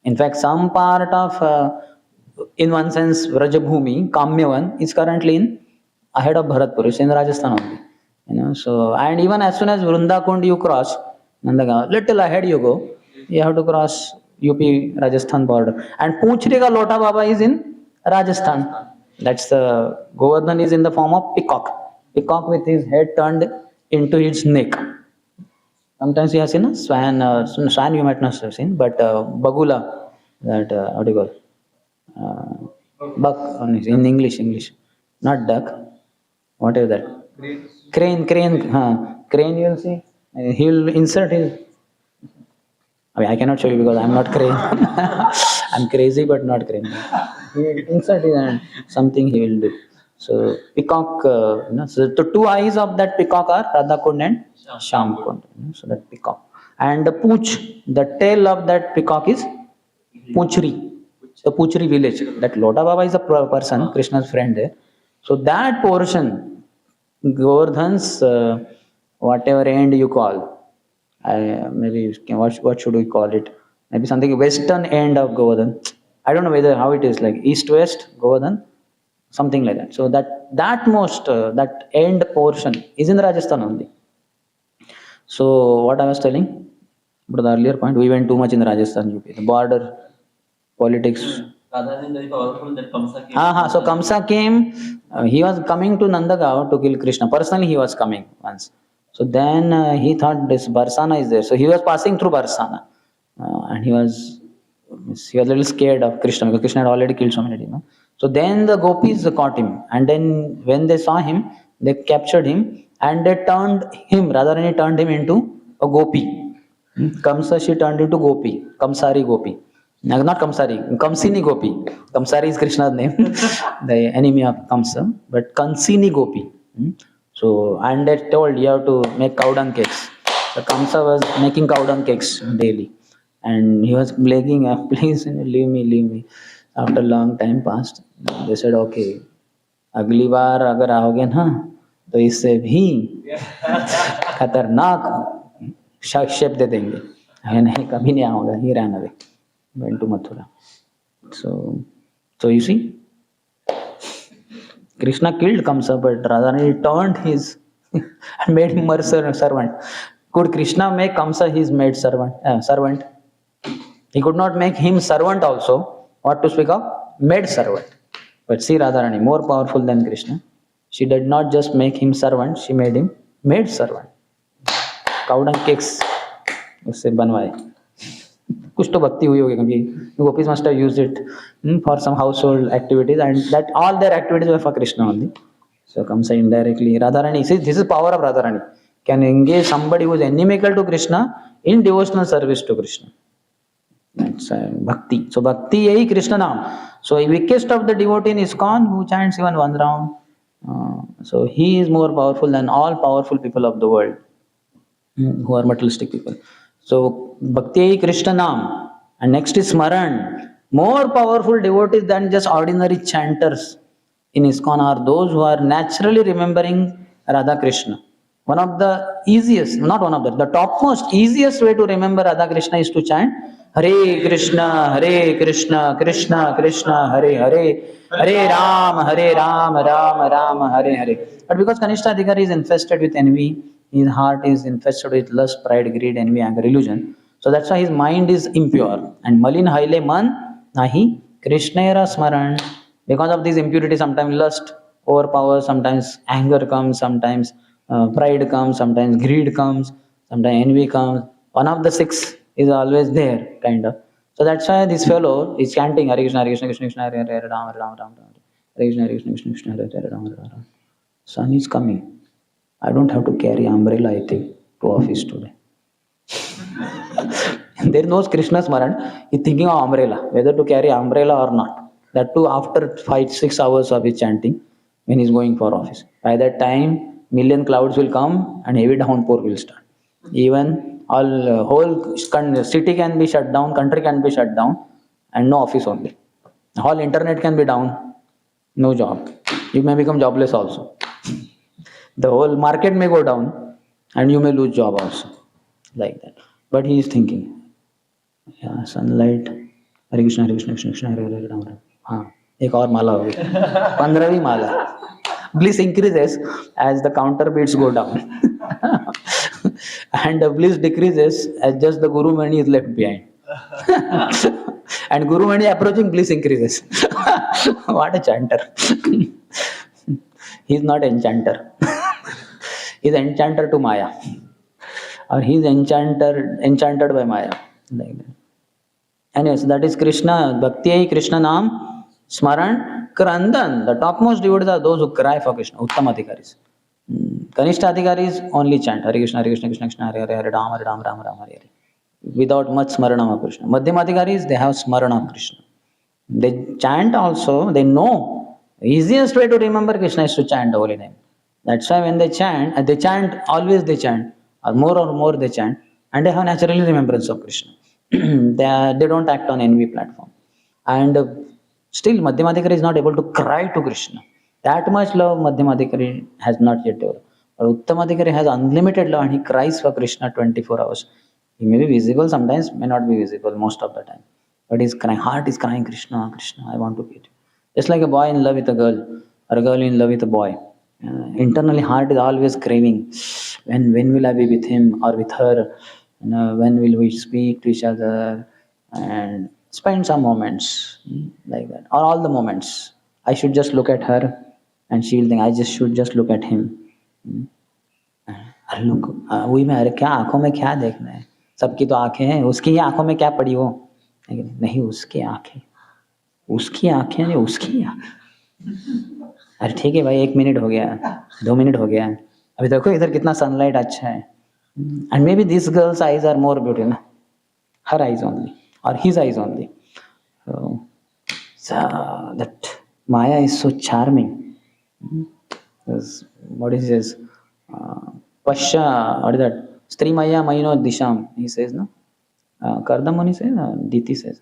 In fact, some part of, in one sense, Vrajabhumi, Kamyavan is currently in ahead of Bharatpur. It's in Rajasthan only. So, and even as soon as Vrindakund you cross, Nandagaon, little ahead you go, you have to cross UP Rajasthan border. And Poochri ka Lota Baba is in Rajasthan. That's the Govardhan is in the form of peacock. Peacock with his head turned into his neck. Sometimes you have seen a swan. Swan you might not have seen, but Bagula, that what do you call? Buck in English, not duck. What is that? Crane. Crane. You'll see. He will insert his. I cannot show you because I'm not crane. I'm crazy but not crane. He will insert his and something he will do. So peacock, so the two eyes of that peacock are Radha Kund and Shyam Kund. So that peacock. And the pooch, the tail of that peacock is Puchri, the Puchri village. That Lota Baba is a person, Krishna's friend there. So that portion, Govardhan's whatever end you call, maybe what should we call it? Maybe something western end of Govardhan. I don't know whether how it is like east west Govardhan, something like that. So that most that end portion is in Rajasthan only. So what I was telling, but the earlier point, we went too much in Rajasthan, UP, the border politics. Rather than very powerful that Kamsa came. So Kamsa came, he was coming to Nandagaon to kill Krishna. Personally, he was coming once. So then he thought this Barsana is there. So he was passing through Barsana. And he was a little scared of Krishna because Krishna had already killed so many demons. So then the gopis caught him. And then when they saw him, they captured him and they turned him, Radharani turned him into a gopi. Kamsa, she turned into gopi, Kamsari gopi. No, not Kamsari, Kamsini Gopi. Kamsari is Krishna's name, the enemy of Kamsa, but Kamsini Gopi. So, and they told you have to make cow dung cakes. So Kamsa was making cow dung cakes daily. And he was begging, please leave me. After long time passed, they said, okay, अगली बार अगर आओगे ना तो इससे भी खतरनाक shape दे देंगे. नहीं कभी नहीं आओगे, ही रहना दे. Went to Mathura. So you see, Krishna killed Kamsa, but Radharani turned his and made him a servant. Could Krishna make Kamsa his maid servant? He could not make him servant also. What to speak of? Maid servant. But see Radharani, more powerful than Krishna. She did not just make him servant, she made him maid servant. Cow dung cakes उससे बनवाए. कुछ तो भक्ति हुई होगी क्योंकि gopis must have used it for some household activities, and that all their activities were for Krishna only. So Kamsa indirectly, Radharani, see, this is power of Radharani, can engage somebody who is inimical to Krishna in devotional service to Krishna. That's bhakti. So bhakti yahi Krishna naam. So weakest of the devotee in ISKCON who chants even one round. So he is more powerful than all powerful people of the world who are materialistic people. So bhakti Krishna naam, and next is smaran. More powerful devotees than just ordinary chanters in ISKCON are those who are naturally remembering Radha Krishna. One of the easiest, not one of the topmost easiest way to remember Radha Krishna is to chant Hare Krishna, Krishna Krishna, Hare Hare, Hare Ram, Ram Ram, Hare Hare. But because Kanishta Adhikari is infested with envy, his heart is infested with lust, pride, greed, envy, anger, illusion. So that's why his mind is impure. And Malin Haile Man Nahi Krishnera Smaran. Because of these impurities, sometimes lust overpowers, sometimes anger comes, sometimes pride comes, sometimes greed comes, sometimes envy comes. One of the six is always there, kind of. So that's why this fellow is chanting Hare Krishna, Krishna Krishna, Hare Hare, Ram Ram, Hare Krishna, Krishna, Hare Hare, Ram. Sun is coming. I don't have to carry umbrella, I think, to office today. There knows Krishna Smaran, he's thinking of umbrella, whether to carry umbrella or not. That too after 5-6 hours of his chanting when he's going for office. By that time, million clouds will come and heavy downpour will start. Even whole city can be shut down, country can be shut down, and no office only. Whole internet can be down, no job. You may become jobless also. The whole market may go down and you may lose job also, like that. But he is thinking, yeah, sunlight, Hare Krishna, Krishna, Hare Hare, Ram Ram. हाँ, एक और माला होगी, 15वीं माला. Bliss increases as the counter beats go down, and the bliss decreases as just the Guru Mani is left behind. And Guru Mani approaching, bliss increases. What a chanter! He is not enchanter. He is enchanter to Maya, or he is enchanted by Maya, like that. Anyways, that is Krishna. Bhakti Krishna Naam Smaran Krandan. The topmost devotees are those who cry for Krishna. Uttam Adhikaris. Kanishta Adhikaris only chant Hare Krishna, Krishna Krishna, Hare Hare, Hare Ram, Ram, Hare Hare, without much smaranam of Krishna. Madhyam Adhikaris, they have smaranam of Krishna. They chant also, they know Easiest way to remember Krishna is to chant the holy name. That's why when they chant, always they chant, or more they chant, and they have naturally remembrance of Krishna. They don't act on envy platform. And still, Madhyamadikari is not able to cry to Krishna. That much love Madhyamadikari has not yet developed. But Uttamadikari has unlimited love and he cries for Krishna 24 hours. He may be visible sometimes, may not be visible most of the time. But his crying, heart is crying, Krishna, Krishna, I want to get you. Just like a boy in love with a girl, or a girl in love with a boy. Internally, heart is always craving. When will I be with him or with her? When will we speak to each other and spend some moments like that, or all the moments. I should just look at her, and she will think I just should just look at him. अरे लोग वही में, अरे क्या आंखों में क्या देखना है, सबकी तो आंखें हैं, उसकी ही आंखों में क्या पड़ी हो, नहीं उसकी आंखें, उसकी आंखें नहीं उसकी आंखें। अरे ठीक है भाई, 1 मिनट हो गया, 2 मिनट हो गया, अभी देखो इधर कितना सनलाइट अच्छा है, and maybe this girls eyes are more beautiful, her eyes only or his eyes only. So that Maya is so charming. What is this? Pasha, what is that? Stri Maya Mayino Disham, he says, no? Kardamoni says, Diti says.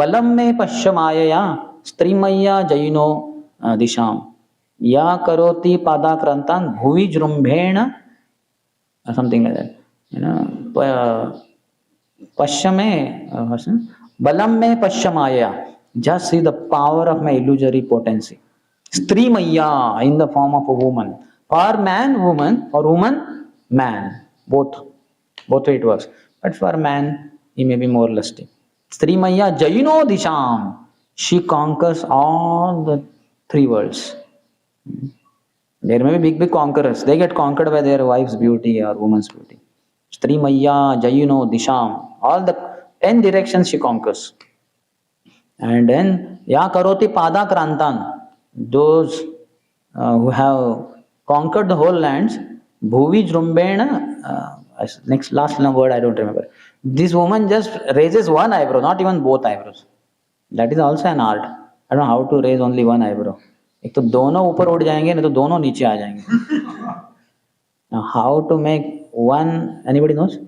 Balam me Pasha Maya, Stri Maya Jaino Disham. Ya Karoti Pada Krantan, Bhuvi Jrumbhena, or something like that. You know, Pashame, Balam me Pashamaya. Just see the power of my illusory potency. Stri Maya in the form of a woman. For man, woman. For woman, man. Both way it works. But for man, he may be more lusty. Stri Maya Jaino Disham. She conquers all the 3 worlds. There may be big conquerors. They get conquered by their wife's beauty or woman's beauty. Stri Maya Jayuno Disham. All the 10 directions she conquers. And then Ya Karoti Pada Krantan. Those who have conquered the whole lands. Bhuvi Jrumbena. Last word I don't remember. This woman just raises one eyebrow, not even both eyebrows. That is also an art. I don't know how to raise only one eyebrow. एक तो दोनों ऊपर उठ जाएंगे, नहीं तो दोनों नीचे आ जाएंगे. Now how to make one, anybody knows?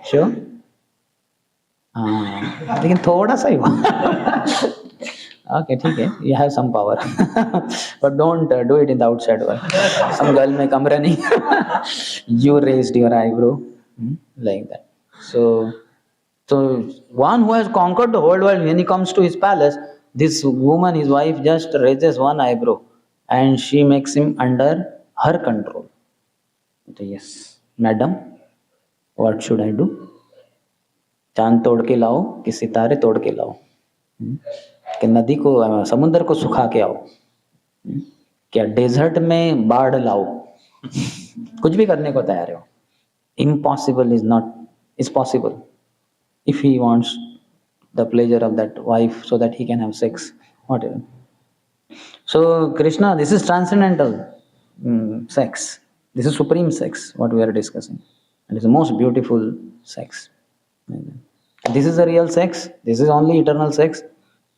Sure? लेकिन थोड़ा सा ही okay, ठीक है, you have some power. But don't do it in the outside world. Some girl may come running. You raised your eyebrow like that. So one who has conquered the whole world, when he comes to his palace, this woman, his wife, just raises one eyebrow and she makes him under her control. So yes, madam, what should I do? चांद तोड़ के लाओ कि सितारे तोड़ के लाओ, कि नदी को समुद्र को सुखा के आओ, क्या डेजर्ट में बाढ़ लाओ, कुछ भी करने को तैयार हो. Impossible is possible if he wants the pleasure of that wife so that he can have sex, whatever. So Krishna, this is transcendental sex. This is supreme sex, what we are discussing. And it's the most beautiful sex. This is the real sex. This is only eternal sex.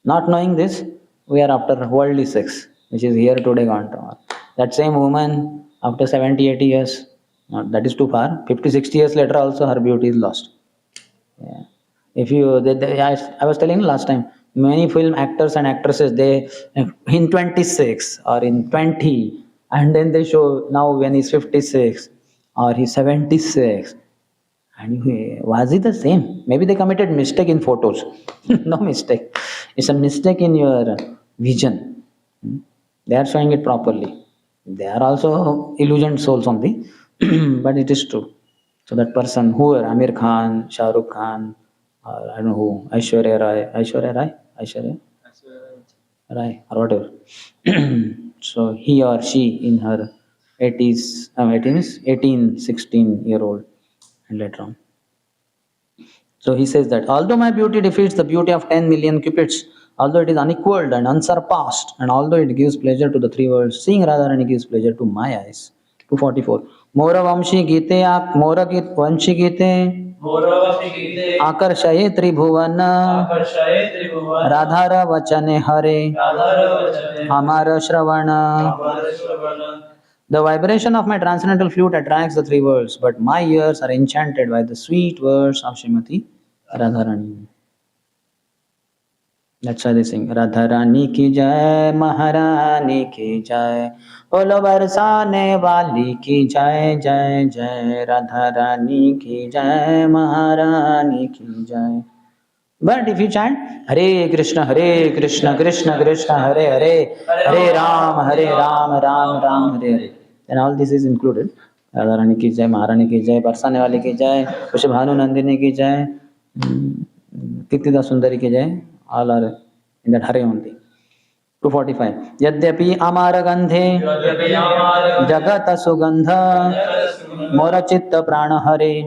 Not knowing this, we are after worldly sex, which is here today, gone tomorrow. That same woman, after 70, 80 years, that is too far, 50, 60 years later also her beauty is lost. Yeah. If you, I was telling you last time, many film actors and actresses, they in 26 or in 20, and then they show now when he's 56 or he's 76. And was it the same? Maybe they committed mistake in photos. No mistake. It's a mistake in your vision. They are showing it properly. They are also illusioned souls only, but it is true. So that person, whoever, Amir Khan, Shah Rukh Khan, or I don't know who, Aishwarya Rai, or whatever. So he or she in her 80s, 18, 16-year-old. And later on. So he says that although my beauty defeats the beauty of 10 million cupids, although it is unequaled and unsurpassed, and although it gives pleasure to the 3 worlds, seeing rather and it gives pleasure to my eyes. 244. Mora Vamshi Gite, Mora Vanshi Gite, आकर्षये त्रिभुवन राधार वचने हरे हमार श्रवण. The vibration of my transcendental flute attracts the three worlds, but my ears are enchanted by the sweet words of Srimati Radharani. That's why they sing Radharani ki jai, Maharani ki jai, bolo barsane wali ki jai, jai jai, Radharani ki jai, Maharani ki jai. But if you chant Hare Krishna, Krishna Krishna, Hare Hare, Hare Ram, Ram Ram, Hare Hare, then all this is included. Radharani ki jai, Maharani ki jai, barsane wali ki jai, Vrishabhanu Nandini ki jai, Tittida Sundari ki jai, all are in that Hare only. 245. Yadyapi amara gandhe jagata sugandha mora chitta prana hare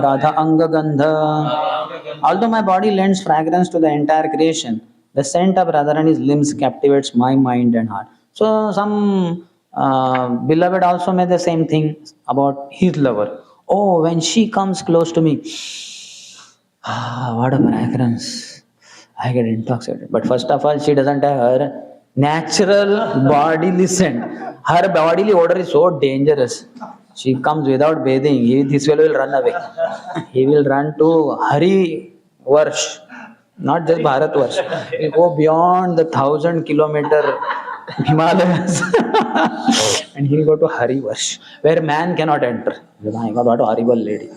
radha anga gandha. Although my body lends fragrance to the entire creation, the scent of Radharani's limbs captivates my mind and heart. So some beloved also made the same thing about his lover. Oh, when she comes close to me, what a fragrance. I get intoxicated. But first of all, she doesn't have her natural bodily scent. Her bodily odor is so dangerous. She comes without bathing. This fellow will run away. He will run to Hari Varsh, not just Bharat Varsh. He will go beyond the 1,000-kilometer Himalayas and he will go to Hari Varsh, where man cannot enter. My God, what a horrible lady.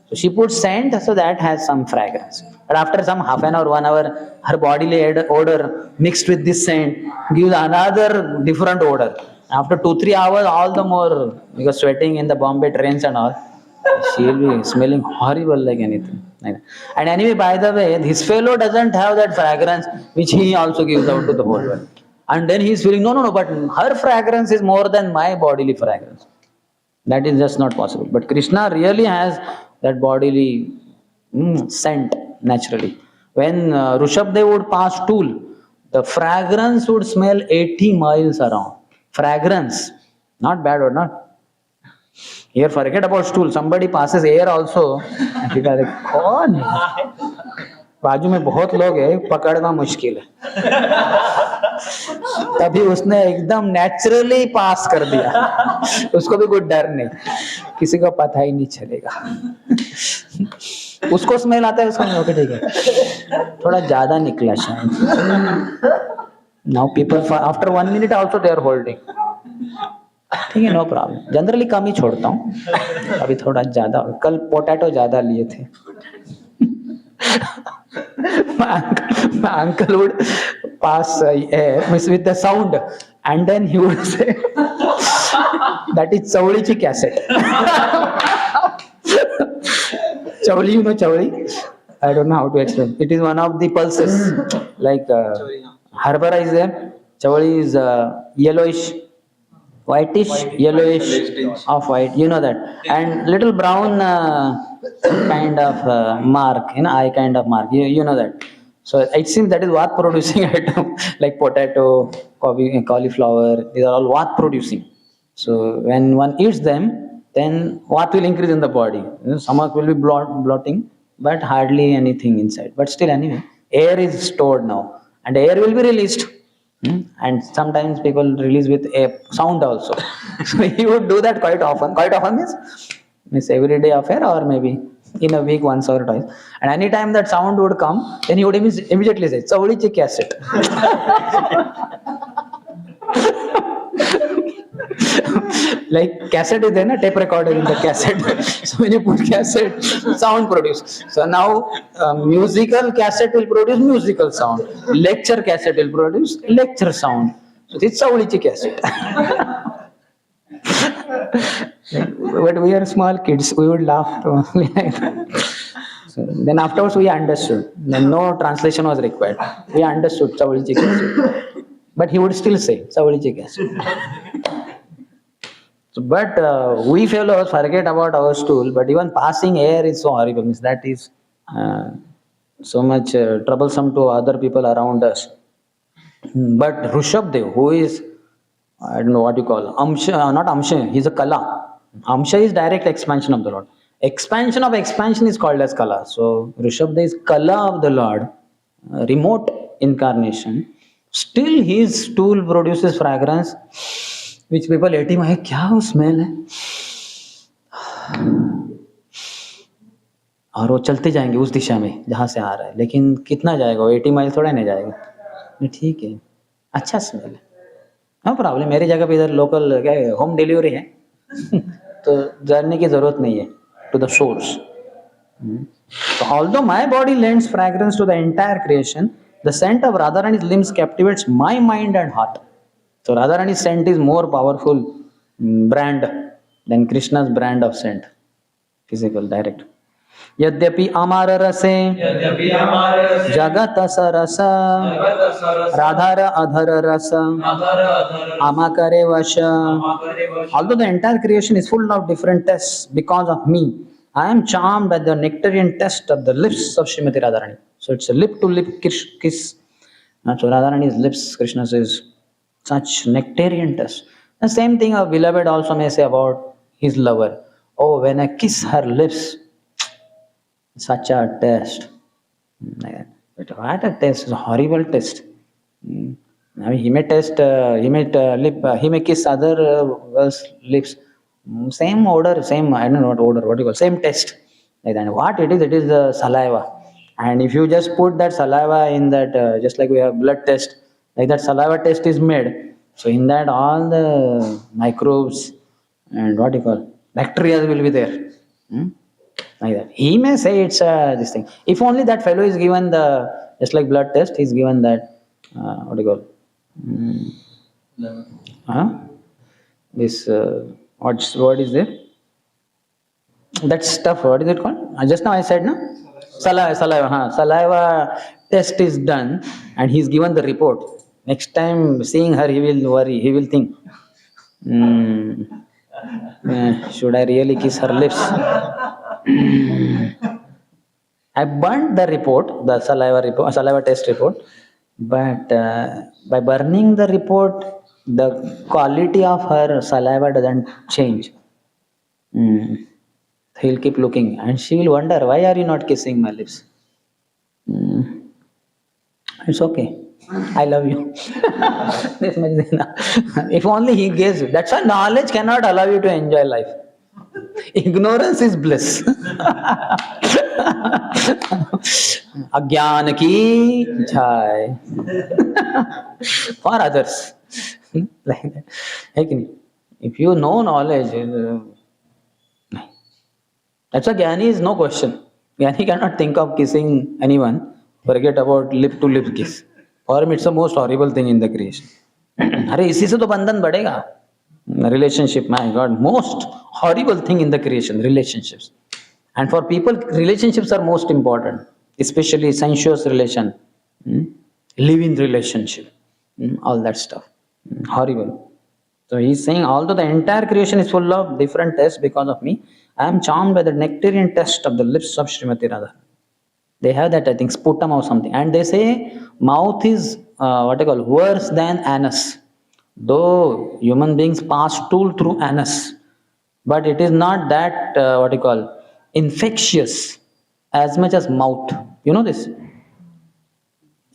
So she puts scent, so that has some fragrance. But after some half an hour, 1 hour, her bodily odor mixed with this scent gives another different odor. After 2-3 hours, all the more, because sweating in the Bombay trains and all, she will be smelling horrible like anything. And anyway, by the way, this fellow doesn't have that fragrance which he also gives out to the whole world. And then he is feeling, no, but her fragrance is more than my bodily fragrance. That is just not possible. But Krishna really has that bodily scent naturally. When Rishabdev would pass stool, the fragrance would smell 80 miles around. Fragrance, not bad or not. Here, forget about stool. Somebody passes air also. People are like, कौन है? बाजू में बहुत लोग हैं, पकड़ना मुश्किल है. तभी उसने एकदम नेचुरली पास कर दिया. उसको भी कोई डर नहीं, किसी को पता ही नहीं चलेगा. उसको स्मेल आता है, उसको नहीं. ओके, ठीक है, थोड़ा ज्यादा निकला शायद. Now people after 1 minute also they are holding. ठीक है, नो प्रॉब्लम. जनरली कम ही छोड़ता हूँ. अभी थोड़ा ज्यादा, कल पोटैटो ज्यादा लिए थे. My uncle would pass air with the sound, and then he would say that is Chawlichi cassette. Chawli, you know Chawli? I don't know how to explain. It is one of the pulses. Like Harbara is there. Chawli is yellowish, whitish, yellowish, of white. You know that. And little brown kind of mark, eye kind of mark. You know that. So it seems that is what producing item, like potato, cauliflower. These are all what producing. So when one eats them, then what will increase in the body? Stomach will be bloating, but hardly anything inside. But still, anyway, air is stored now, and air will be released. And sometimes people release with a sound also. So he would do that quite often. Quite often means every day affair, or maybe in a week once or twice. And anytime that sound would come, then he would immediately say, Chawlichi cassette. Like cassette is there, na? Tape recorder in the cassette. So when you put cassette, sound produce. So now musical cassette will produce musical sound. Lecture cassette will produce lecture sound. So this is Chawlichi cassette. But we are small kids, we would laugh only like that. So then afterwards we understood. Then no translation was required. We understood Chawlichi cassette. But he would still say Chawlichi cassette. So, but we fellows forget about our stool, but even passing air is so horrible. Means that is so much troublesome to other people around us. But Rishabdev, who is, I don't know what you call, Amsha, not Amsha, he's a Kala. Amsha is direct expansion of the Lord. Expansion of expansion is called as Kala. So Rishabh is Kala of the Lord, remote incarnation. Still his stool produces fragrance, which people let him, "Hey, क्या वो smell है?" और वो चलते जाएंगे उस दिशा में जहाँ से आ रहा है, लेकिन कितना जाएगा वो, 80 माइल थोड़ा नहीं जाएगा। नहीं, ठीक है, अच्छा स्मेल है, नो प्रॉब्लम। मेरी जगह पे इधर लोकल क्या है, होम डिलीवरी है तो जाने की जरूरत नहीं है to the source. So although my body lends fragrance to the entire creation, the scent of Radharani's limbs captivates my mind and heart. So Radharani's scent is more powerful brand than Krishna's brand of scent, physical, direct. यद्यपि अमर रसे जगत सरस राधार अधर रस अमकरे वश. Although the entire creation is full of different tastes because of me, I am charmed by the nectarian taste of the lips of Srimati Radharani. So it's a lip to lip kiss. So Radharani's lips, Krishna says, such nectarian taste. The same thing a beloved also may say about his lover. Oh, when I kiss her lips, such a taste. But what a taste! It's a horrible taste. I mean, he may taste, he may kiss other girls' lips. Same odor, same, I don't know what odor, what you call, same taste. Like that. What it is saliva. And if you just put that saliva in that, just like we have blood test, like that saliva test is made. So in that, all the microbes and what you call, bacteria will be there. Like that. He may say it's this thing. If only that fellow is given the, just like blood test, he's given that, what do you call? This, what word is there? That stuff, what is it called? Just now I said, no? Saliva test is done and he's given the report. Next time seeing her, he will worry, he will think, should I really kiss her lips? I burnt the report, the saliva test report, but by burning the report, the quality of her saliva doesn't change. He'll keep looking and she will wonder, why are you not kissing my lips? It's okay. I love you. This much is enough. If only he gives you. That's why knowledge cannot allow you to enjoy life. Ignorance is bliss. Agyan ki jai. For others. Like that. If you know knowledge, that's why Jnani is no question. Jnani cannot think of kissing anyone. Forget about lip to lip kiss. For him, it's the most horrible thing in the creation. अरे इसी से तो बंधन बढ़ेगा. Relationship, my God, most horrible thing in the creation, relationships. And for people, relationships are most important, especially sensuous relation, live-in relationship, all that stuff. Horrible. So he's saying, although the entire creation is full of different tastes because of me, I am charmed by the nectarian taste of the lips of Srimati Radha. They have that, I think, sputum or something. And they say mouth is, worse than anus. Though human beings pass stool through anus, but it is not that, infectious as much as mouth. You know this?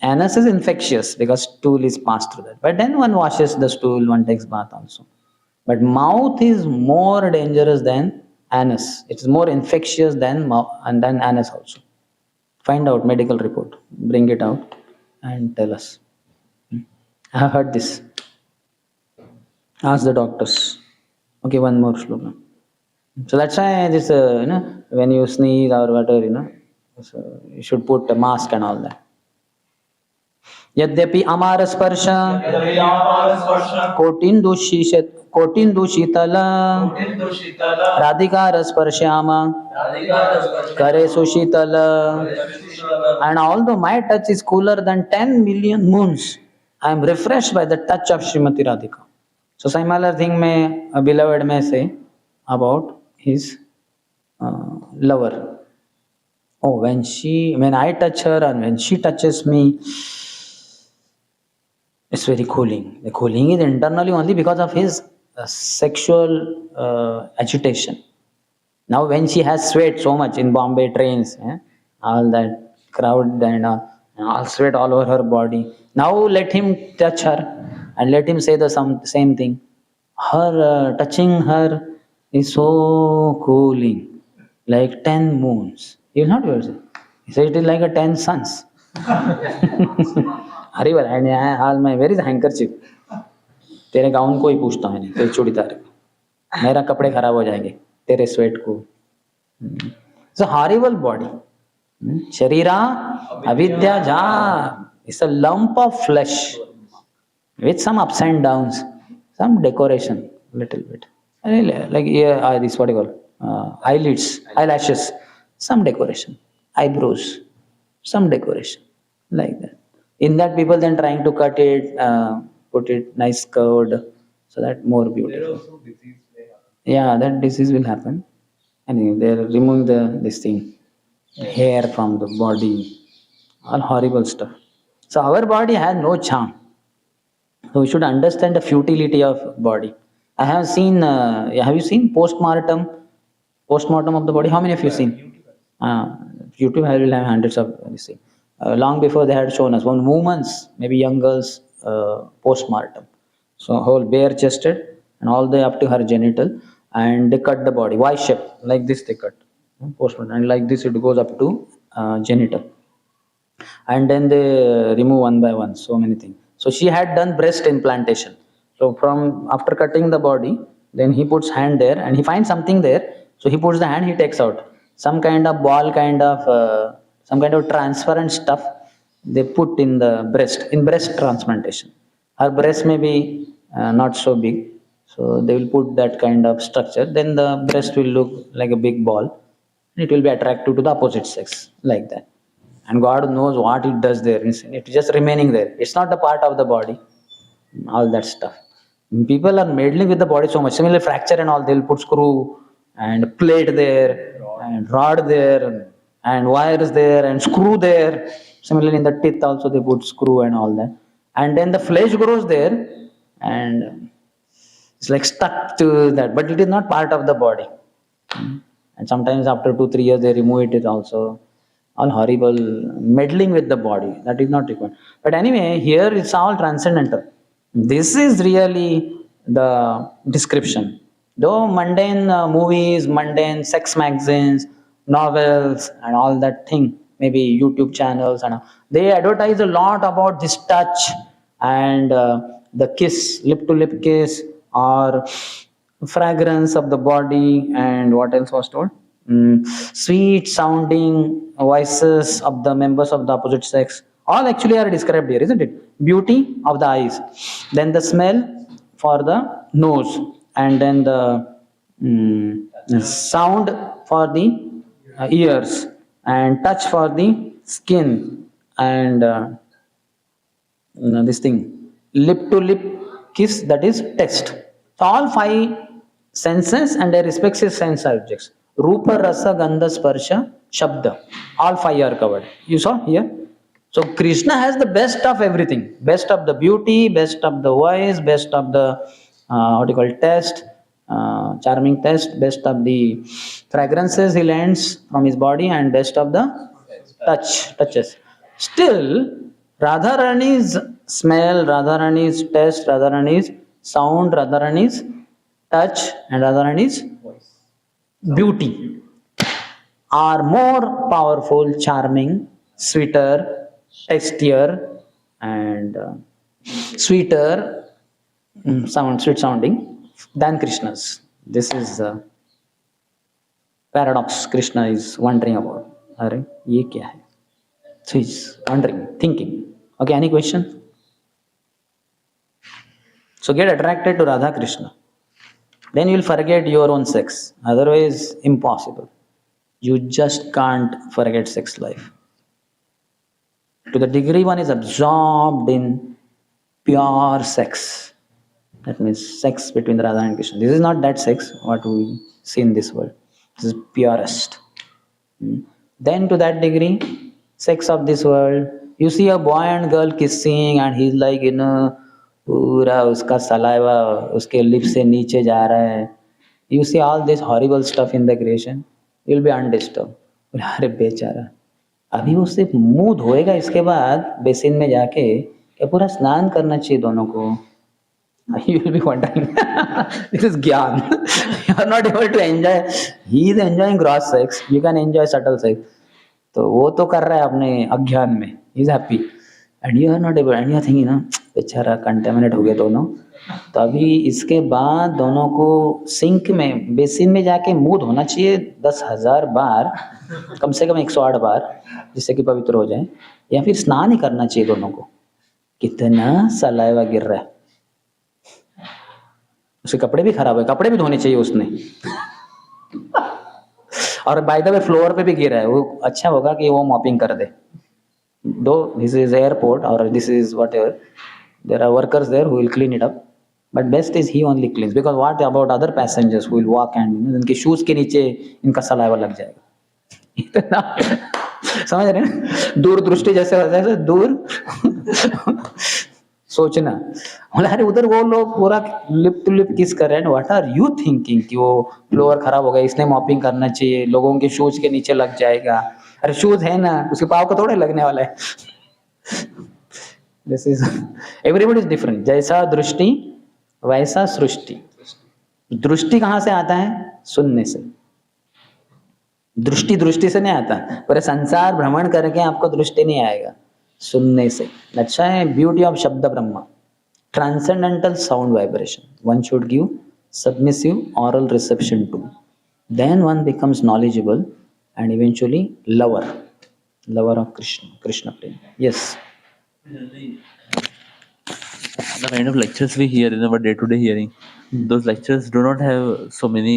Anus is infectious because stool is passed through that. But then one washes the stool, one takes bath also. But mouth is more dangerous than anus. It is more infectious than mouth and than anus also. Find out medical report, bring it out and tell us. I have heard this. Ask the doctors. Okay, one more slogan. So that's why this, when you sneeze or whatever, so you should put a mask and all that. यद्यपि अमार स्पर्श कोटिन्दु शीतल राधिका स्पर्श्याम करे सुशीतल. And although my touch is cooler than 10 million moons, I am refreshed by the touch of Srimati Radhika. So similar thing may a beloved may say about his lover. Oh, when I touch her and when she touches me, it's very cooling. The cooling is internally only because of his sexual agitation. Now when she has sweat so much in Bombay trains, all that crowd and all sweat all over her body. Now let him touch her and let him say the same thing. Her touching her is so cooling, like 10 moons. He will not be able to say. He said it is like a 10 suns. Harival, and all my, where is the handkerchief? तेरे gown को ही पूछता हूँ, नहीं तेरे चूड़ीदार को, मेरा कपड़े खराब हो जाएंगे तेरे स्वेट को. It's a horrible body. Sharira avidya ja. It's a lump of flesh with some ups and downs, some decoration, little bit. Like this, what do you call? Eyelids, eyelashes, some decoration. Eyebrows, some decoration, like that. In that, people then trying to cut it, put it nice curved, so that more beautiful. Yeah, that disease will happen. And they're removing this thing, hair from the body, all horrible stuff. So our body has no charm. So we should understand the futility of body. I have seen. Have you seen postmortem of the body? How many of you seen? YouTube will have hundreds of this thing. Long before they had shown us one woman's, maybe young girl's postmortem. So whole bare chested and all the way up to her genital, and they cut the body Y shape, like this they cut postmortem, and like this it goes up to genital, and then they remove one by one so many things. So she had done breast implantation. So from after cutting the body, then he puts hand there and he finds something there. So he puts the hand, he takes out some kind of ball, some kind of transparent stuff they put in the breast, in breast transplantation. Her breast may be not so big, so they will put that kind of structure. Then the breast will look like a big ball. It will be attractive to the opposite sex, like that. And God knows what it does there. It's just remaining there. It's not a part of the body. All that stuff. People are meddling with the body so much. Similarly, fracture and all, they'll put screw and plate there, and rod there, and wires there, and screw there. Similarly, in the teeth also they put screw and all that. And then the flesh grows there, and it's like stuck to that. But it is not part of the body. And sometimes after 2-3 years they remove it also. All horrible meddling with the body, that is not required. But anyway, here it's all transcendental. This is really the description. Though mundane movies, mundane sex magazines, novels, and all that thing, maybe YouTube channels, and they advertise a lot about this touch and the kiss, lip to lip kiss, or fragrance of the body, and what else was told? Sweet sounding voices of the members of the opposite sex, all actually are described here, isn't it? Beauty of the eyes, then the smell for the nose, and then the sound for the ears, and touch for the skin, and this thing, lip to lip kiss, that is taste. So all 5 senses and their respective sense objects. Rupa, Rasa, Gandha, Sparsha, Shabda. All 5 are covered. You saw here? So Krishna has the best of everything. Best of the beauty, best of the voice, best of the, taste, charming taste, best of the fragrances he lends from his body, and best of the touches. Still, Radharani's smell, Radharani's taste, Radharani's sound, Radharani's touch, and Radharani's beauty are more powerful, charming, sweeter, tastier, and sweeter sweet sounding than Krishna's. This is a paradox Krishna is wondering about. Arre, ye kya hai? So he's wondering, thinking. Okay, any question? So get attracted to Radha Krishna. Then you'll forget your own sex. Otherwise, impossible. You just can't forget sex life. To the degree one is absorbed in pure sex. That means sex between Radha and Krishna. This is not that sex, what we see in this world. This is purest. Then to that degree, sex of this world, you see a boy and girl kissing and he's like, पूरा उसका saliva उसके lip से नीचे जा रहा है, You see all this horrible stuff in the creation, you'll be undisturbed. बोले, अरे बेचारा, अभी वो सिर्फ मुंह धोएगा, इसके बाद बेसिन में जाके क्या पूरा स्नान करना चाहिए दोनों को. You will be wondering, this is gyan. You are not able to enjoy. He is enjoying gross sex. You can enjoy subtle sex. तो वो तो कर रहा है अपने अज्ञान में. He is happy. And you are not able. And you are thinking, ना बेचारा कंटेमिनेट हो गए दोनों. तो अभी इसके बाद दोनों को सिंक में बेसिन में जाके मुंह धोना चाहिए 10,000 बार, कम से कम 108 बार, जिससे कि पवित्र हो जाए, या फिर स्नान ही करना चाहिए दोनों को. कितना सलाइवा गिर रहा है. उसके कपड़े भी खराब है, कपड़े भी धोने चाहिए उसने. और बाय द वे फ्लोर पे भी गिरा है, वो अच्छा होगा कि वो मॉपिंग कर दे. दो दिस इज एयरपोर्ट और this is whatever, there are workers there who will clean it up, but best is he only cleans, because what about other passengers who will walk and इनके shoes के नीचे इनका saliva लग जाएगा. इतना समझ रहे हैं, दूरदृष्टि जैसे होता है, दूर सोचना. बोला अरे उधर वो लोग पूरा लिप टू लिप किस कर रहे हैं, व्हाट आर यू थिंकिंग कि वो फ्लोर खराब हो गया इसने मॉपिंग करना चाहिए, लोगों के शूज के नीचे लग जाएगा. अरे शूज है ना, उसके पाँव को थोड़े लगने वाला है. This is everybody is different. जैसा दृष्टि वैसा सृष्टि. दृष्टि कहाँ से आता है? सुनने से. दृष्टि दृष्टि से नहीं आता. पूरे संसार भ्रमण करके आपको दृष्टि नहीं आएगा, सुनने से. अच्छा है beauty of shabda Brahma, transcendental sound vibration. One should give submissive aural reception to, then one becomes knowledgeable and eventually lover of Krishna, Krishna prema. Yes. The kind of lectures we hear in our day-to-day hearing, those lectures do not have so many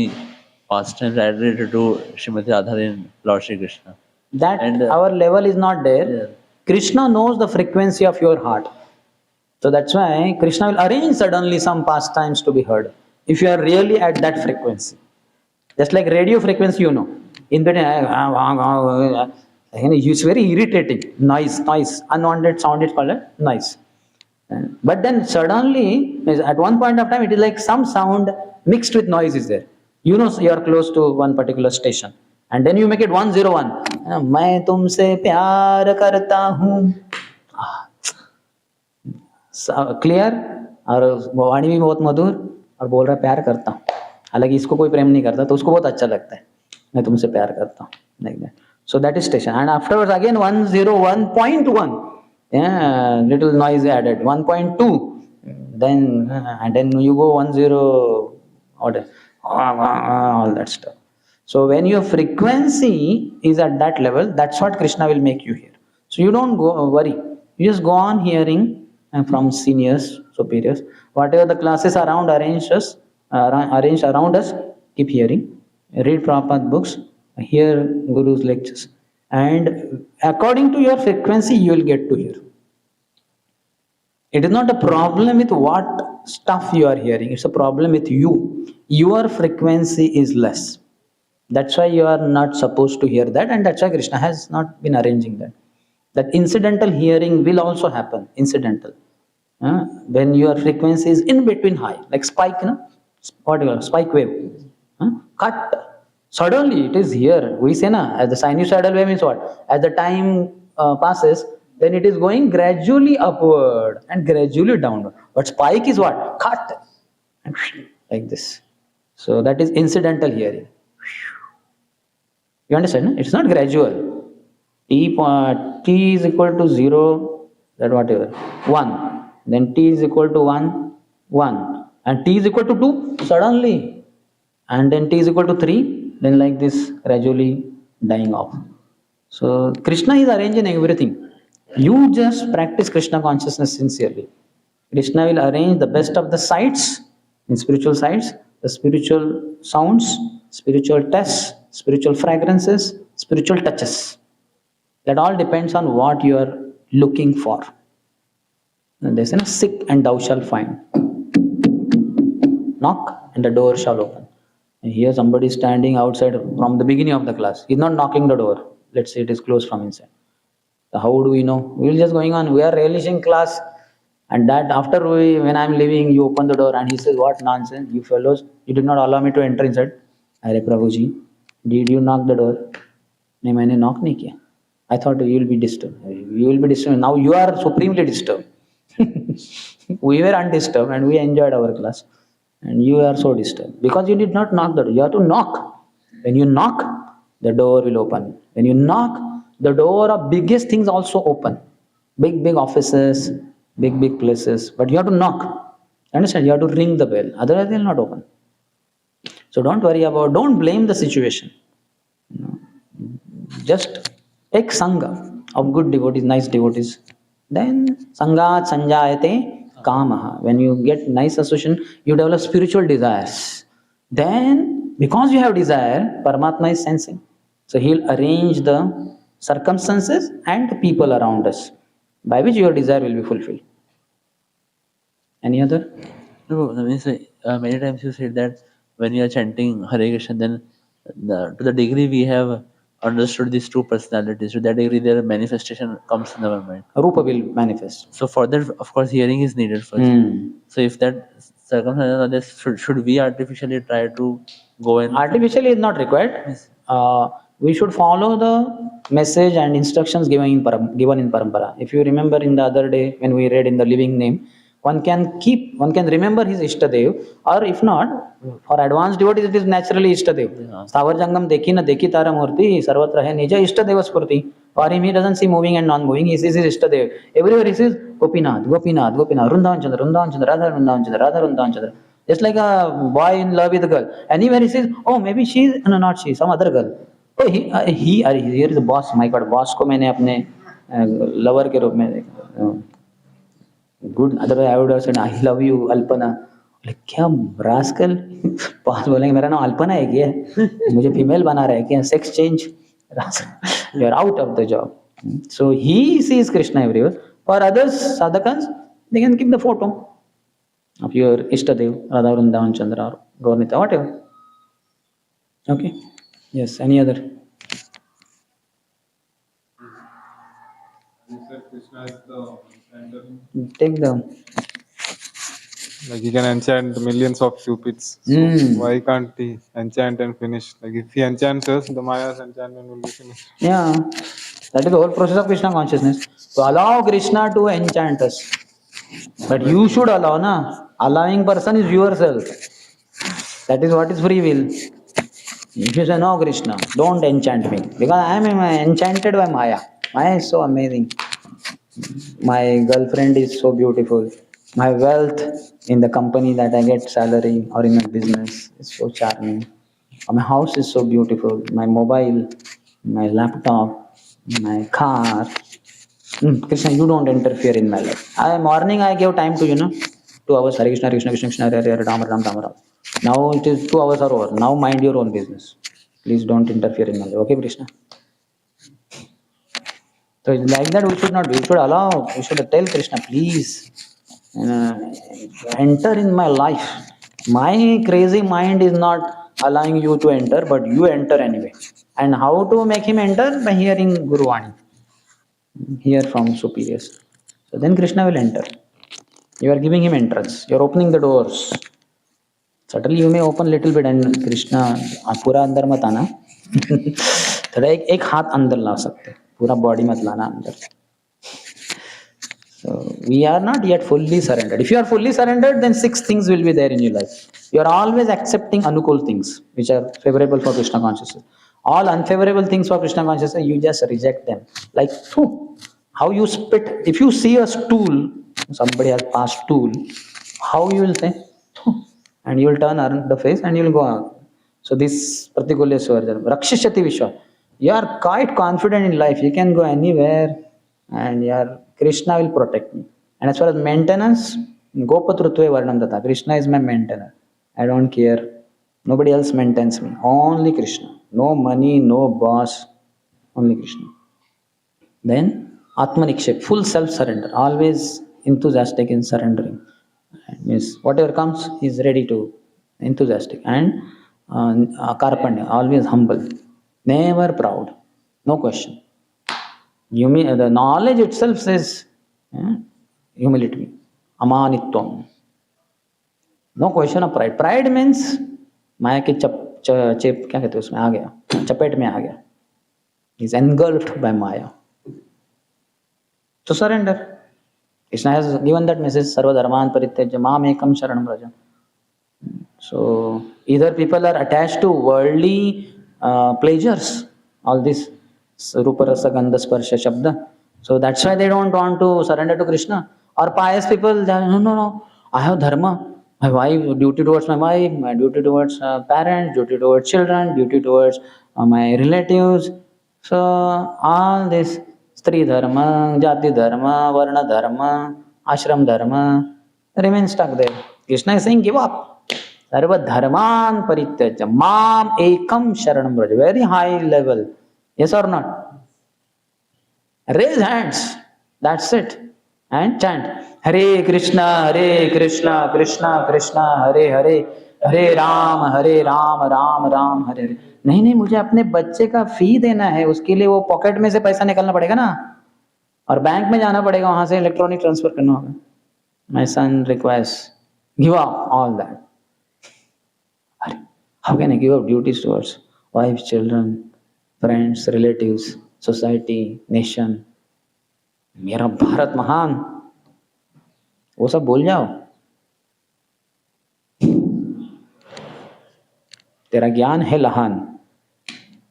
pastimes related to Srimati Radha and Lord Shri Krishna. That And, our level is not there. Yeah. Krishna knows the frequency of your heart. So that's why Krishna will arrange suddenly some pastimes to be heard if you are really at that frequency. Just like radio frequency, you know. In between, it's very irritating. Noise, unwanted sound is called noise. But then suddenly, at one point of time, it is like some sound mixed with noise is there. You know you are close to one particular station. And then you make it 101. मैं तुमसे प्यार करता हूँ. Clear. और वाणी भी बहुत मधुर, और बोल रहा है प्यार करता हूँ. हालांकि इसको कोई प्रेम नहीं करता, तो उसको बहुत अच्छा लगता है मैं तुमसे प्यार करता हूँ. Like that. So that is station. And afterwards again 101.1. Yeah, little noise added. 1.2. Then and then you go 10 order. All that stuff. So when your frequency is at that level, that's what Krishna will make you hear. So you don't go worry. You just go on hearing from seniors, superiors. Whatever the classes around arranged around us, keep hearing. Read Prabhupada books, hear Guru's lectures. And according to your frequency, you will get to hear. It is not a problem with what stuff you are hearing. It's a problem with you. Your frequency is less. That's why you are not supposed to hear that, and that's why Krishna has not been arranging that. That incidental hearing will also happen. Incidental. When your frequency is in between high, like spike, whatever, spike wave. Cut. Suddenly it is here. We say as the sinusoidal wave means what? As the time passes, then it is going gradually upward and gradually downward. But spike is what? Cut. And like this. So that is incidental hearing. You understand? It's not gradual. T is equal to 0, that whatever, 1. Then T is equal to 1, 1. And T is equal to 2, suddenly. And then T is equal to 3, then like this, gradually dying off. So Krishna is arranging everything. You just practice Krishna consciousness sincerely. Krishna will arrange the best of the sights, in spiritual sights, the spiritual sounds, spiritual tests, spiritual fragrances, spiritual touches. That all depends on what you are looking for. And they say, seek and thou shalt find. Knock and the door shall open. And here somebody is standing outside from the beginning of the class. He's not knocking the door. Let's say it is closed from inside. So how do we know? We will just going on. We are relishing class. And that after when I'm leaving, you open the door and he says, what nonsense, you fellows, you did not allow me to enter inside. Arey Prabhuji, did you knock the door? नहीं मैंने knock नहीं किया. I thought you will be disturbed. You will be disturbed. Now you are supremely disturbed. We were undisturbed and we enjoyed our class. And you are so disturbed. Because you did not knock the door. You have to knock. When you knock, the door will open. When you knock, the door of biggest things also open. Big, big offices, big, big places. But you have to knock. Understand? You have to ring the bell. Otherwise, they will not open. So don't worry about, don't blame the situation. Just take Sangha of good devotees, nice devotees. Then Sangat Sanjayate Kamaha. When you get nice association, you develop spiritual desires. Then, because you have desire, Paramatma is sensing. So he'll arrange the circumstances and people around us, by which your desire will be fulfilled. Any other? No, that means many times you said that when you are chanting Hare Krishna, then to the degree we have understood these two personalities, to that degree their manifestation comes in our mind. Rupa will manifest. So for that, of course, hearing is needed first. So if that circumstance, should we artificially try to go and... Artificially is not required. Yes. We should follow the message and instructions given in Parampara. If you remember in the other day when we read in the living name, one can remember his Ishtadev, or if not, for advanced devotees it is naturally Ishtadev. Sthavar Jangam dekhi na dekhi tara murti, sarvatra hai nija Ishtadeva spurti. For him, he doesn't see moving and non-moving, he sees his Ishtadev. Everywhere he says, Gopinath, Gopinath, Gopinath, Rundavan Chandra, Radha Rundavan Chandra, Radha Rundavan Chandra. Just like a boy in love with a girl. Anywhere he says, oh, maybe she's, no, not she, some other girl. Oh, here is the boss. My God, boss को मैंने अपने lover के रूप में देखा. Good. Otherwise, I would have said, I love you, Alpana. Like, क्या rascal? boss बोलेंगे मेरा नाम अल्पना है क्या? मुझे female बना रहा है क्या? Sex change. You are out of the job. So he sees Krishna everywhere. For others, sadhakas, they can keep the photo of your Ishtadev, Radha Vrindavan Chandra or Gaurnita, whatever. Okay. Yes, any other? You said Krishna is the enchanter. Take the... Like he can enchant millions of cupids. So why can't he enchant and finish? Like if he enchants us, the Maya's enchantment will be finished. Yeah, that is the whole process of Krishna consciousness. To allow Krishna to enchant us. But you should allow, na? Allowing person is yourself. That is what is free will. If you say, no Krishna, don't enchant me. Because I am enchanted by Maya. Maya is so amazing. My girlfriend is so beautiful. My wealth in the company that I get salary or in my business is so charming. My house is so beautiful. My mobile, my laptop, my car. Krishna, you don't interfere in my life. Morning I gave time to, 2 hours, Hare Krishna, Krishna, Krishna, Krishna, Hare Hare, Ram, Ram, Ram, Ram. Now it is 2 hours are over. Now mind your own business. Please don't interfere in my life. Okay, Krishna? So like that we should not do. We should allow, we should tell Krishna, please enter in my life. My crazy mind is not allowing you to enter, but you enter anyway. And how to make him enter? By hearing Guru Vani. Hear from superiors. So then Krishna will enter. You are giving him entrance. You are opening the doors. Certainly you may open little bit and Krishna पूरा अंदर मत आना. थोड़ा एक हाथ अंदर ला सकते. पूरा body मत लाना अंदर. So we are not yet fully surrendered. If you are fully surrendered, then 6 things will be there in your life. You are always accepting anukul things, which are favorable for Krishna consciousness. All unfavorable things for Krishna consciousness, you just reject them. Like, how you spit. If you see a stool, somebody has passed stool, how you will say, and you will turn around the face and you will go on. So this particular swarjan, Rakshishati Vishwa. You are quite confident in life. You can go anywhere and your Krishna will protect me. And as far as maintenance, Gopatrutve Varnam Tata. Krishna is my maintainer. I don't care. Nobody else maintains me. Only Krishna. No money, no boss. Only Krishna. Then Atmanikshep, full self-surrender. Always enthusiastic in surrendering. Means whatever comes, he is ready to enthusiastic. And Karpanya, always humble. Never proud. No question. The knowledge itself says humility. अमानित्वम. No question of pride. Pride means माया के चेप क्या कहते हैं उसमें आ गया, चपेट में आ गया. इज एनगल्फ्ड बाय माया. तो surrender. Krishna has given that message, sarva dharman parityajya mam ekam sharanam vraja. So either people are attached to worldly pleasures, all this rupa rasa gandha sparsha shabda, so that's why they don't want to surrender to Krishna. Or pious people, they are, no, I have dharma, my wife, duty towards my wife, my duty towards parents, duty towards children, duty towards my relatives. So all this स्त्री धर्म, जाति धर्म, वर्ण धर्म, ashram dharma remain stuck there. Krishna is saying, give up. Sarva dharman parityajya mam ekam sharanam vraja. Very high level. Yes or not? Raise hands. That's it. And chant. Hare Krishna, Krishna Krishna, Hare Hare, Hare Ram, Ram Ram, Hare Hare. नहीं, मुझे अपने बच्चे का फी देना है, उसके लिए वो पॉकेट में से पैसा निकालना पड़ेगा ना, और बैंक में जाना पड़ेगा, वहां से इलेक्ट्रॉनिक ट्रांसफर करना होगा. My son request, give up all that. अरे how can I give up duties towards wife, children, friends, relatives, society, nation. मेरा भारत महान, वो सब भूल जाओ. तेरा ज्ञान है लहान,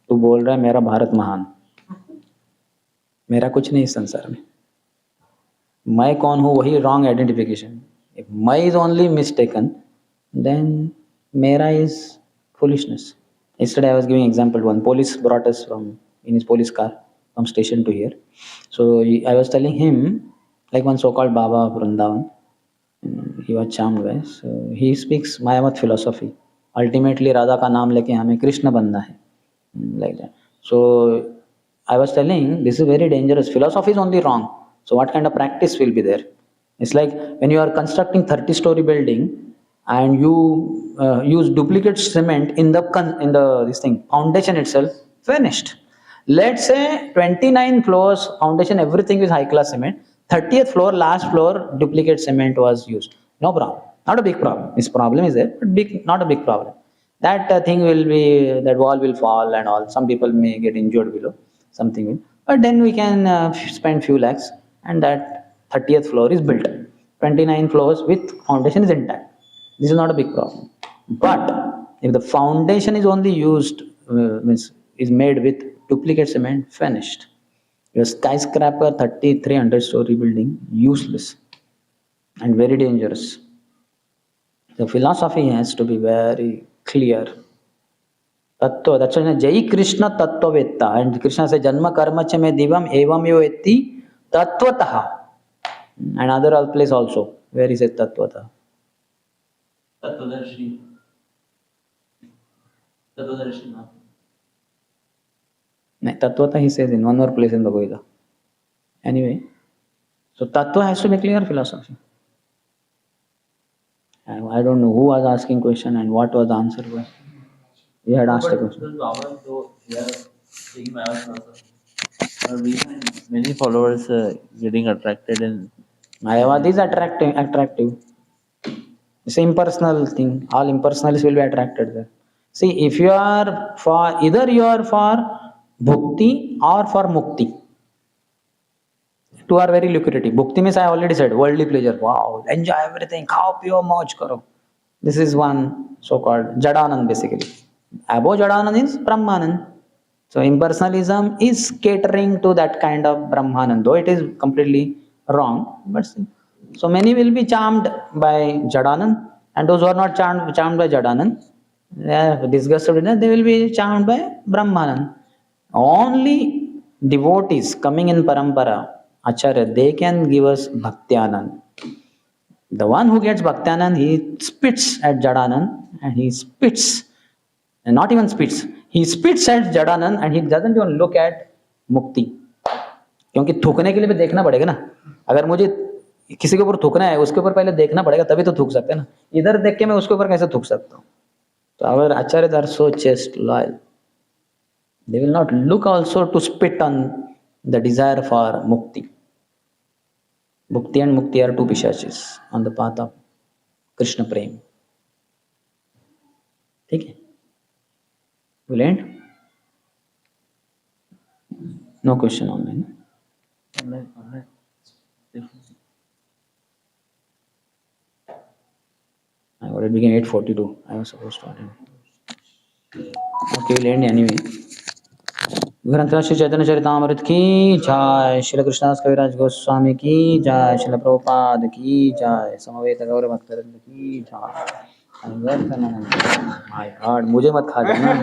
तू बोल रहा है मेरा भारत महान. मेरा कुछ नहीं इस संसार में. मैं कौन हूँ वही रॉन्ग आइडेंटिफिकेशन. इफ मैं इज ओनली मिस्टेकन, देन मेरा is foolishness. Yesterday I was giving example. One police brought us in his police car from station to here. So I was telling him, like one so-called Baba of Vrindavan, he was charmed by. So he speaks Mayavat philosophy. Ultimately Radha का नाम लेके हमें कृष्ण बनना है, like that. So I was telling, this is very dangerous. Philosophy is only wrong. So what kind of practice will be there? It's like when you are constructing 30-story building and you use duplicate cement in the this thing foundation itself, finished. Let's say 29 floors foundation, everything is high class cement. 30th floor, last floor, duplicate cement was used. No problem. Not a big problem. This problem is there, but not a big problem. That thing will be, that wall will fall and all. Some people may get injured below. Something will. But then we can spend few lakhs and that 30th floor is built. 29 floors with foundation is intact. This is not a big problem. But if the foundation is only used, is made with duplicate cement, finished. Your skyscraper, 300-story building, useless and very dangerous. The philosophy has to be very clear. Tattva, that's why Jai Krishna Tattva Vetta. And Krishna says, Janma Karma Cha Me Divam Evam Yo Etti Tattvataha. And other place also, where he says Tattvataha. Tattvadarshi. Tattvadarshi, no? Tattvata he says in one more place in Bhagavad Gita. Anyway, so Tattva has to be clear philosophy. I don't know who was asking question and what was the answer was. We had asked a question. Many followers getting attracted in Mayavadi is attractive. It's an impersonal thing. All impersonalists will be attracted there. See, if you are for, either you are for bhukti or for mukti. Two are very lucrative. Bhukti means I already said, worldly pleasure. Wow, enjoy everything. Khao, piyo, mauj karo. This is one so-called Jadanand basically. Above Jadanand is Brahmanand. So impersonalism is catering to that kind of Brahmanand, though it is completely wrong. But so many will be charmed by Jadanand, and those who are not charmed by Jadanand, they are disgusted with that, they will be charmed by Brahmanand. Only devotees coming in Parampara, Acharya, they can give us Bhakti-anand. The one who gets Bhakti-anand, he spits at Jadanand, and he spits, and not even spits, he spits at Jadanand and he doesn't even look at Mukti. क्योंकि थूकने के लिए भी देखना पड़ेगा ना. अगर मुझे किसी के ऊपर थूकना है, उसके ऊपर पहले देखना पड़ेगा, तभी तो थूक सकते हैं ना. इधर देख के मैं उसके ऊपर कैसे थूक सकता हूँ? So our acharyas are so chaste, loyal. They will not look also to spit on the desire for mukti. Bhukti and Mukti are two pishachis on the path of Krishna Prem. ठीक है? Will end? No question online. Online. I already began 8:42. I was supposed to attend. Okay, we'll end anyway. ग्रंथराज Shri Chaitanya Charitamrita की जय, श्री कृष्णदास कविराज गोस्वामी की जय, श्री प्रभुपाद की जय, समवेत गौर भक्तवृंद की जय। माय गॉड, मुझे मत खा जाना।